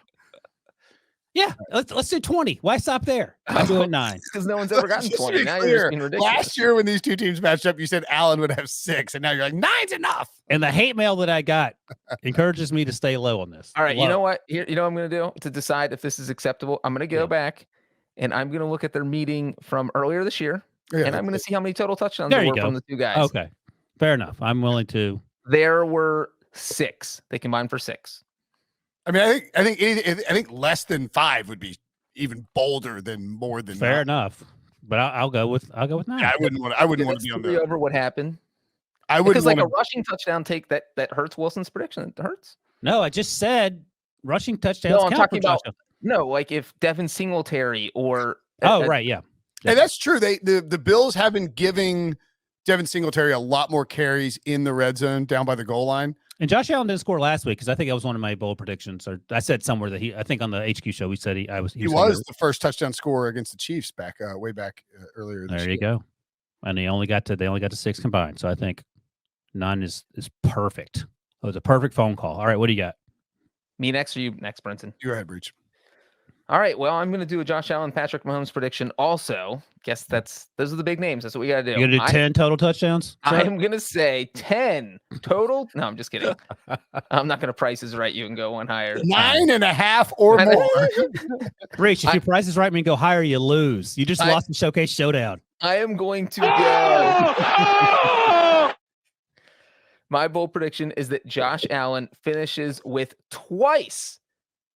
Yeah, let's do 20. Why stop there? I'm doing 9. Because no one's ever gotten Just to 20. be Now clear, you're just being ridiculous. last year when these two teams matched up, you said Allen would have 6, and now you're like, 9's enough. And the hate mail that I got encourages me to stay low on this. All right, you Love know it. what? Here, you know what I'm going to do to decide if this is acceptable? I'm going to go Yeah. back and I'm going to look at their meeting from earlier this year, Yeah, and I'm going to see how many total touchdowns There there you were go. from the 2 guys. Okay, fair enough. I'm willing to. There were 6. They combined for 6. I mean, I think less than 5 would be even bolder than more than Fair 9. enough. but I'll go with 9. Yeah, I wouldn't want to be on the the over. What happened? I wouldn't Because like want a rushing touchdown take that hurts Wilson's prediction. It hurts. No, I just said rushing touchdowns. No, I'm count talking for about touchdown. no, like if Devin Singletary or Right, yeah. Hey, that's true. The Bills have been giving Devin Singletary a lot more carries in the red zone down by the goal line. And Josh Allen didn't score last week because I think that was one of my bold predictions. Or I said somewhere that I think on the HQ show we said he was the first touchdown scorer against the Chiefs way back earlier. There you go. And they only got to 6 combined. So I think 9 is perfect. It was a perfect phone call. All right, what do you got? Me next or you next, Brenton? You go ahead, Breach. All right. Well, I'm going to do a Josh Allen, Patrick Mahomes prediction. Also, guess those are the big names. That's what we got to do. You going to do 10 total touchdowns? I'm going to say 10 total. No, I'm just kidding. I'm not going to Price is Right you and go one higher. 9.5 or more. Breach, if your price is right, I mean go higher, you lose. You just lost the Showcase Showdown. I am going to go. My bold prediction is that Josh Allen finishes with twice.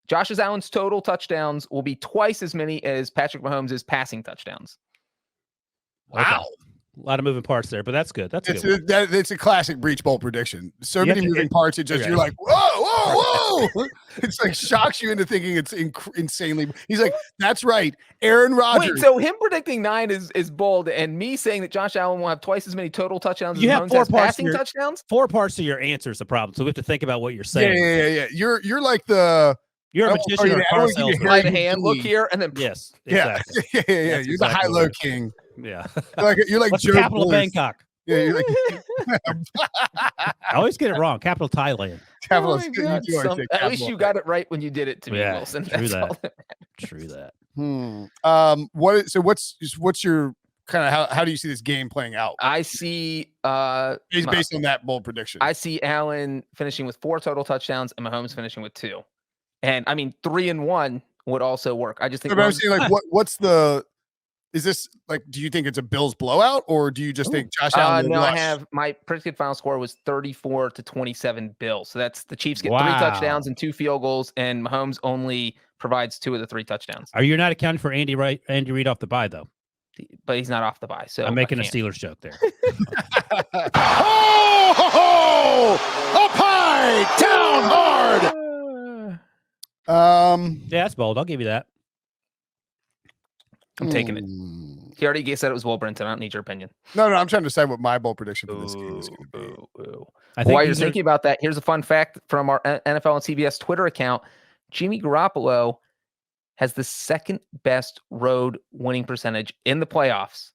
Josh Allen's total touchdowns will be twice as many as Patrick Mahomes' passing touchdowns. Wow. Okay. A lot of moving parts there, but that's good. It's a classic Breach bowl prediction. So many moving parts. You're like, whoa. It's like shocks you into thinking it's insanely. He's like, that's right. Aaron Rodgers. Wait, so him predicting 9 is bold, and me saying that Josh Allen will have twice as many total touchdowns as Mahomes has passing touchdowns? 4 parts to your answer is the problem. So we have to think about what you're saying. Yeah. You're like the. You're a magician or a car salesman. Slide a hand, look here, and then yes, exactly. Yeah. You're the high-low king. Yeah, you're like what's Joe the capital of Bluth. Bangkok? Yeah, you're like I always get it wrong. Capital Thailand. Capital. At least you got it right when you did it to me, Wilson. True that. True that. What's your kind of how do you see this game playing out? I see based on that bold prediction. I see Allen finishing with 4 total touchdowns and Mahomes finishing with 2. And I mean 3 and 1 would also work. I just think I'm saying, like what's the is this like do you think it's a Bills blowout or do you just think Josh Allen no, I have my predicted final score was 34-27 Bills. So that's the Chiefs get 3 touchdowns and 2 field goals, and Mahomes only provides 2 of the 3 touchdowns. Are you not accounting for Andy Reid off the bye though? But he's not off the bye. So I'm making a Steelers joke there. Up high, down hard. Yeah, that's bold. I'll give you that. I'm taking it. He already said it was Will Brenton. I don't need your opinion. No, I'm trying to decide what my bold prediction for this game is going to be. While you're thinking about that, here's a fun fact from our NFL and CBS Twitter account. Jimmy Garoppolo has the second best road winning percentage in the playoffs.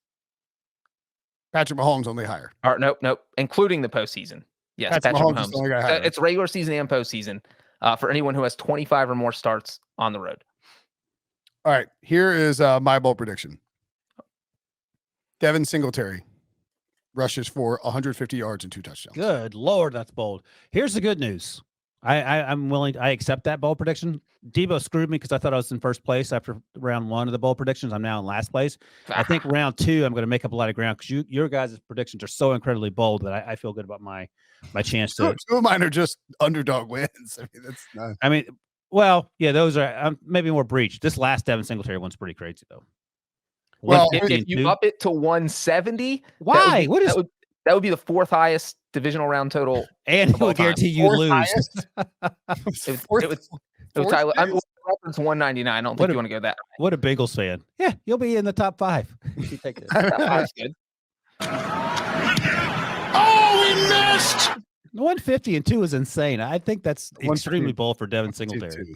Patrick Mahomes only higher. Nope, including the postseason. Yes, Patrick Mahomes. Only got higher. It's regular season and postseason for anyone who has 25 or more starts on the road. All right, here is my bold prediction. Devin Singletary rushes for 150 yards and 2 touchdowns. Good Lord, that's bold. Here's the good news. I'm willing. I accept that bold prediction. Debo screwed me because I thought I was in first place after round 1 of the bold predictions. I'm now in last place. I think round 2, I'm going to make up a lot of ground because your guys' predictions are so incredibly bold that I feel good about my chance to. Two of mine are just underdog wins. I mean, that's not. I mean, well, yeah, those are maybe more breach. This last Devin Singletary one's pretty crazy though. Well, if you up it to 170, why? That would be the 4th highest divisional round total, and it would guarantee you lose. It would I'm reference 199. I don't think you want to go that high. What a Bengals fan! Yeah, you'll be in the top 5. You take it. That's good. Oh, we missed. 150 and 2 is insane. I think that's extremely bold for Devin Singletary.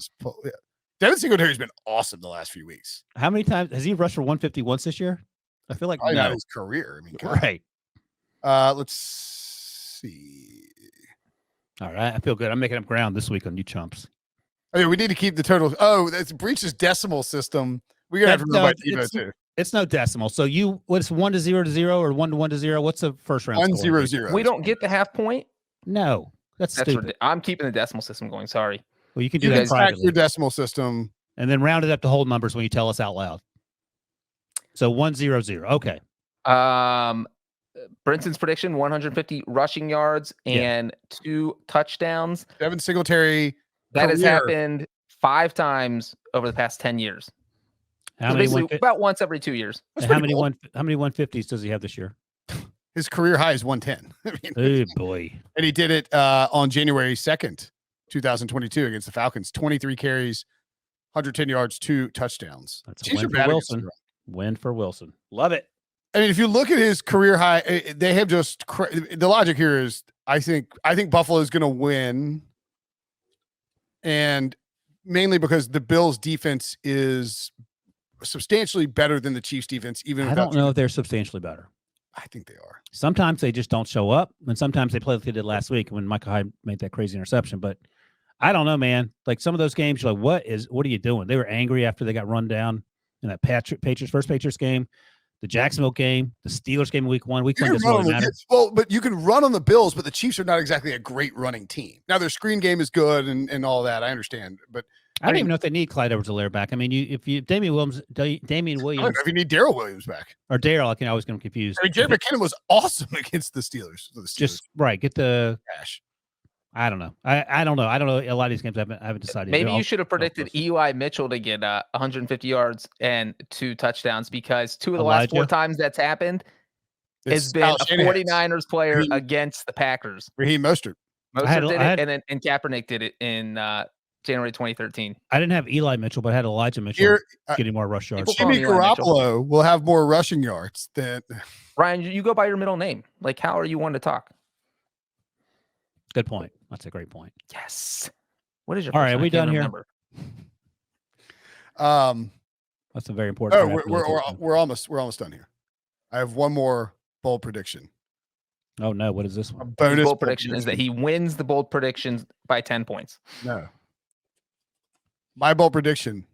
Devin Singletary's been awesome the last few weeks. How many times has he rushed for 150 once this year? I feel like not his career. I mean, right. Let's see. All right, I feel good. I'm making up ground this week on you chumps. Oh, yeah, we need to keep the total. Oh, that's Breach's decimal system. We're gonna have to remember Debo too. It's no decimal. So what's 1 to 0 to 0 or 1 to 1 to 0? What's the first round? 1-0-0. We don't get the half point. No, that's stupid. I'm keeping the decimal system going. Sorry. Well, you can do that privately. Your decimal system, and then round it up to whole numbers when you tell us out loud. So 1-0-0. Okay. Brinson's prediction: 150 rushing yards and 2 touchdowns. Devin Singletary. That has happened 5 times over the past 10 years. How many basically about once every 2 years. how many 150s does he have this year? His career high is 110. I mean, Oh boy. and he did it on January 2nd, 2022 against the Falcons. 23 carries, 110 yards, 2 touchdowns. That's a Chiefs win are for bad against the Wilson. run. Win for Wilson. Love it. I mean, if you look at his career high, they have just the logic here is I think Buffalo is going to win, and mainly because the Bills' defense is substantially better than the Chiefs' defense. Even I don't know if they're substantially better. I think they are. Sometimes they just don't show up, and sometimes they play like they did last week when Michael Hyde made that crazy interception. But I don't know, man. Like some of those games, you're like, what are you doing? They were angry after they got run down in that Patriots game, the Jacksonville game, the Steelers game week one. Week one doesn't really matter. Well, but you can run on the Bills, but the Chiefs are not exactly a great running team. Now their screen game is good and all that. I understand, but I don't even know if they need Clyde Edwards-Helaire back. I mean, if you Damian Williams, I don't know if you need Darrell Williams back or Darrell, I always get them confused. I mean, Jerry McKinnon was awesome against the Steelers. Just right, get the cash. I don't know. I don't know. I don't know. A lot of these games I haven't decided. Maybe you should have predicted Eli Mitchell to get 150 yards and 2 touchdowns because 2 of the last 4 times that's happened has been a 49ers player against the Packers. Raheem Mostert. Mostert did it, and Kaepernick did it in January 2013. I didn't have Eli Mitchell, but I had Elijah Mitchell getting more rush yards. Jimmy Garoppolo will have more rushing yards than Ryan. You go by your middle name. Like, how are you one to talk? Good point. That's a great point. Yes. What is your all right? Are we done here? That's a very important. Oh, we're almost done here. I have one more bold prediction. Oh no! What is this one? A bonus bold prediction is that he wins the bold predictions by 10 points. No. My bold prediction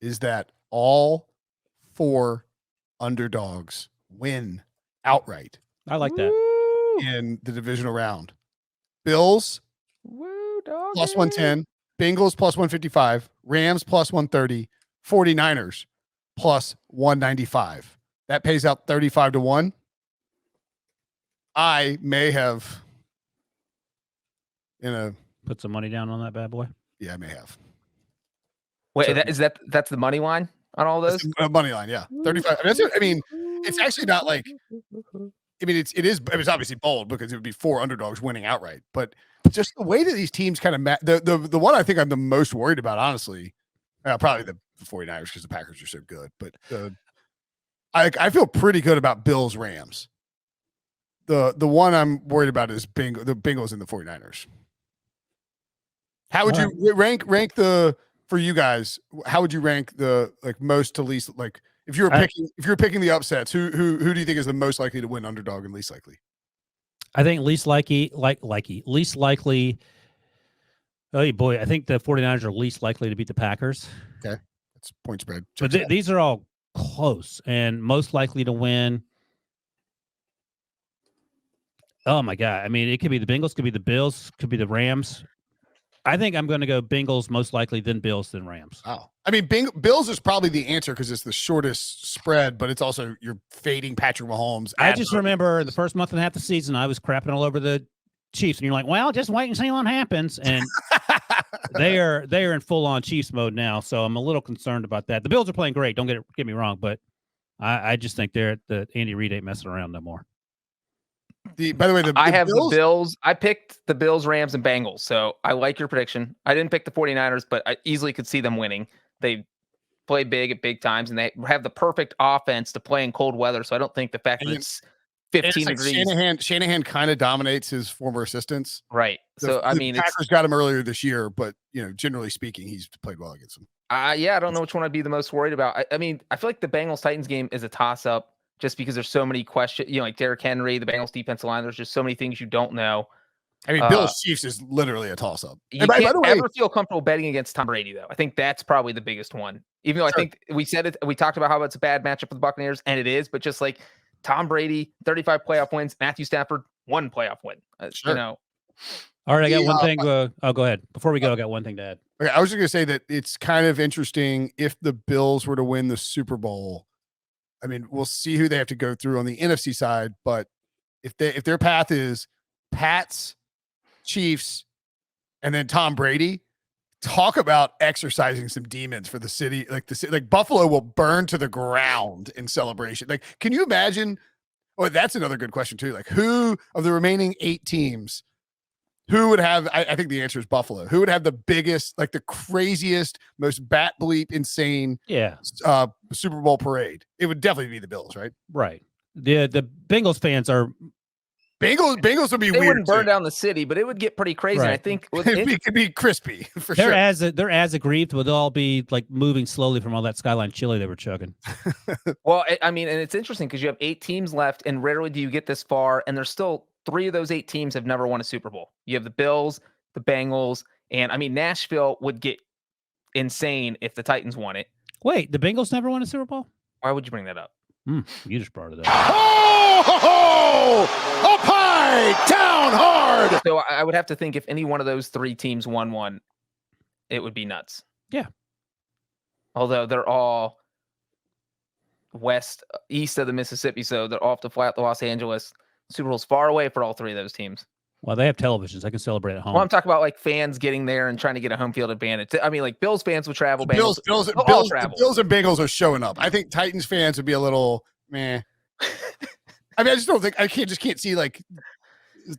is that all 4 underdogs win outright. I like that. In the divisional round. Bills plus 110, Bengals plus 155, Rams plus 130, 49ers plus 195. That pays out 35-1. I may have put some money down on that bad boy. Yeah, I may have. Wait, that's the money line on all those? Money line, yeah. 35. I mean, it's actually not like I mean, it's obviously bold because it would be 4 underdogs winning outright, but just the way that these teams kind of the one I think I'm the most worried about, honestly, probably the 49ers because the Packers are so good, but I feel pretty good about Bills Rams. The one I'm worried about is the Bengals and the 49ers. How would you rank for you guys? How would you rank the most to least if you were picking the upsets, who do you think is the most likely to win underdog and least likely? I think least likely. Oh boy, I think the 49ers are least likely to beat the Packers. Okay, that's point spread. But these are all close and most likely to win. Oh my God! I mean, it could be the Bengals, could be the Bills, could be the Rams. I think I'm going to go Bengals most likely, then Bills, then Rams. Oh, I mean, Bills is probably the answer because it's the shortest spread, but it's also you're fading Patrick Mahomes. I just remember the first month and a half of the season, I was crapping all over the Chiefs, and you're like, "Well, just wait and see what happens." And they are in full on Chiefs mode now, so I'm a little concerned about that. The Bills are playing great. Don't get me wrong, but I just think the Andy Reid ain't messing around no more. By the way, I have the Bills. I picked the Bills, Rams, and Bengals. So I like your prediction. I didn't pick the 49ers, but I easily could see them winning. They play big at big times, and they have the perfect offense to play in cold weather. So I don't think the fact that it's 15 degrees. Shanahan kind of dominates his former assistants. Right. So, I mean, Packers got him earlier this year, but, generally speaking, he's played well against them. Yeah, I don't know which one I'd be the most worried about. I mean, I feel like the Bengals-Titans game is a toss-up. Just because there's so many questions, like Derrick Henry, the Bengals defensive line, there's just so many things you don't know. I mean, Bills Chiefs is literally a toss-up. You can't ever feel comfortable betting against Tom Brady, though. I think that's probably the biggest one. Even though I think we talked about how it's a bad matchup for the Buccaneers, and it is, but just like Tom Brady, 35 playoff wins, Matthew Stafford, 1 playoff win. All right, I got one thing. Go ahead. Before we go, I got one thing to add. Okay, I was just going to say that it's kind of interesting if the Bills were to win the Super Bowl. I mean, we'll see who they have to go through on the NFC side, but if their path is Pats, Chiefs, and then Tom Brady, talk about exercising some demons for the city. Like Buffalo will burn to the ground in celebration. Like, can you imagine? Oh, that's another good question too. Like, who of the remaining 8 teams, who would have, I think the answer is Buffalo. Who would have the biggest, like the craziest, most bat bleep insane Super Bowl parade? It would definitely be the Bills, right? Right. The Bengals fans are Bengals would be they weird. Wouldn't burn down the city, but it would get pretty crazy. Right. And I think it could be crispy for they're sure. They're as aggrieved, but they'll all be like moving slowly from all that Skyline chili they were chugging. Well, I mean, and it's interesting because you have 8 teams left, and rarely do you get this far. And there's still 3 of those 8 teams have never won a Super Bowl. You have the Bills, the Bengals, and I mean, Nashville would get insane if the Titans won it. Wait, the Bengals never won a Super Bowl? Why would you bring that up? You just brought it up. Up high, down hard. So I would have to think if any one of those 3 teams won one, it would be nuts. Yeah. Although they're all east of the Mississippi, so they're off to fly out to Los Angeles. Super Bowl's far away for all 3 of those teams. Well, they have televisions. I can celebrate at home. Well, I'm talking about like fans getting there and trying to get a home field advantage. I mean, like Bills fans would travel. Bills and Bengals are showing up. I think Titans fans would be a little meh. I mean, I just don't think I can't see like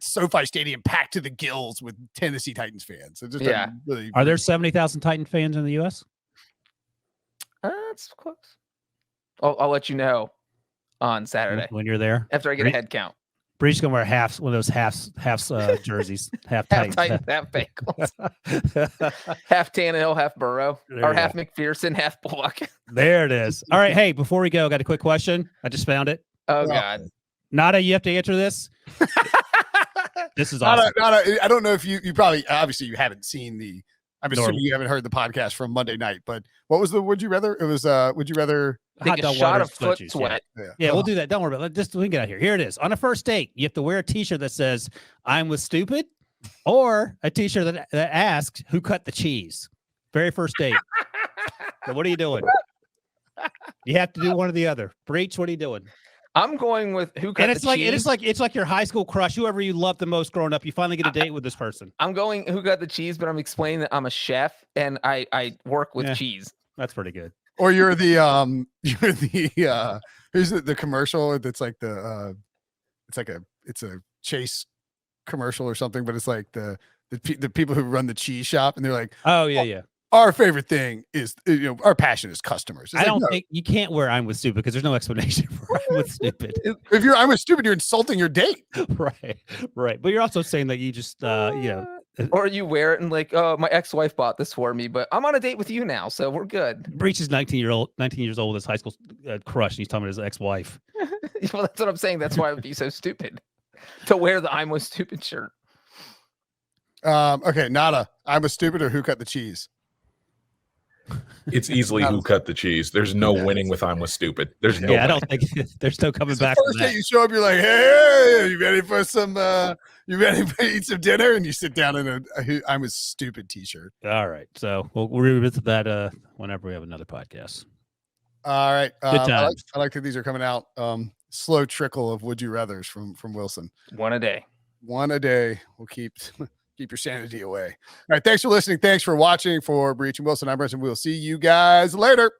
SoFi Stadium packed to the gills with Tennessee Titans fans. It just really. Are there 70,000 Titan fans in the U.S.? That's close. I'll let you know on Saturday when you're there after I get a head count. Breach's gonna wear one of those half jerseys, half Titans, half Bengals, half Tannehill, half Burrow, or half McPherson, half Bullock. There it is. All right, hey, before we go, I got a quick question. I just found it. Oh God, Nada, you have to answer this. This is awesome. Nada, I don't know if you probably obviously you haven't seen the. I'm assuming you haven't heard the podcast from Monday night, but what was the would you rather? It was would you rather take a shot of foot sweat? Yeah, we'll do that. Don't worry about it. Just we can get out here. Here it is. On a first date, you have to wear a t-shirt that says "I'm with stupid," or a t-shirt that asks "Who cut the cheese?" Very first date. So what are you doing? You have to do one or the other. Breach, what are you doing? I'm going with who cut and it's the like cheese. It's like your high school crush, whoever you loved the most growing up. You finally get a date with this person. I'm going who got the cheese, but I'm explaining that I'm a chef and I work with cheese. That's pretty good. Or you're the who's the commercial that's like it's a Chase commercial or something, but it's like the people who run the cheese shop and they're like, oh yeah. Our favorite thing is, our passion is customers. It's I don't think you can't wear "I'm with stupid" because there's no explanation for "I'm with stupid." If you're "I'm with stupid," you're insulting your date. Right. But you're also saying that you just, or you wear it and like, oh, my ex-wife bought this for me, but I'm on a date with you now, so we're good. Breach is 19 years old with his high school crush, and he's talking about his ex-wife. Well, that's what I'm saying. That's why it would be so stupid to wear the "I'm with stupid" shirt. Okay, Nada, "I'm with stupid" or who cut the cheese? It's easily who cut the cheese. There's no winning with "I'm with stupid." There's no. Yeah, I don't think there's no coming back. First day you show up, you're like, "Hey, you ready for some? You ready to eat some dinner?" And you sit down in a "I'm with stupid" t-shirt. All right, so we'll revisit that whenever we have another podcast. All right, good times. I like that these are coming out. Slow trickle of would you rather's from Wilson. One a day. We'll keep your sanity away. All right. Thanks for listening. Thanks for watching. For Breach and Wilson, I'm Brenton. We'll see you guys later.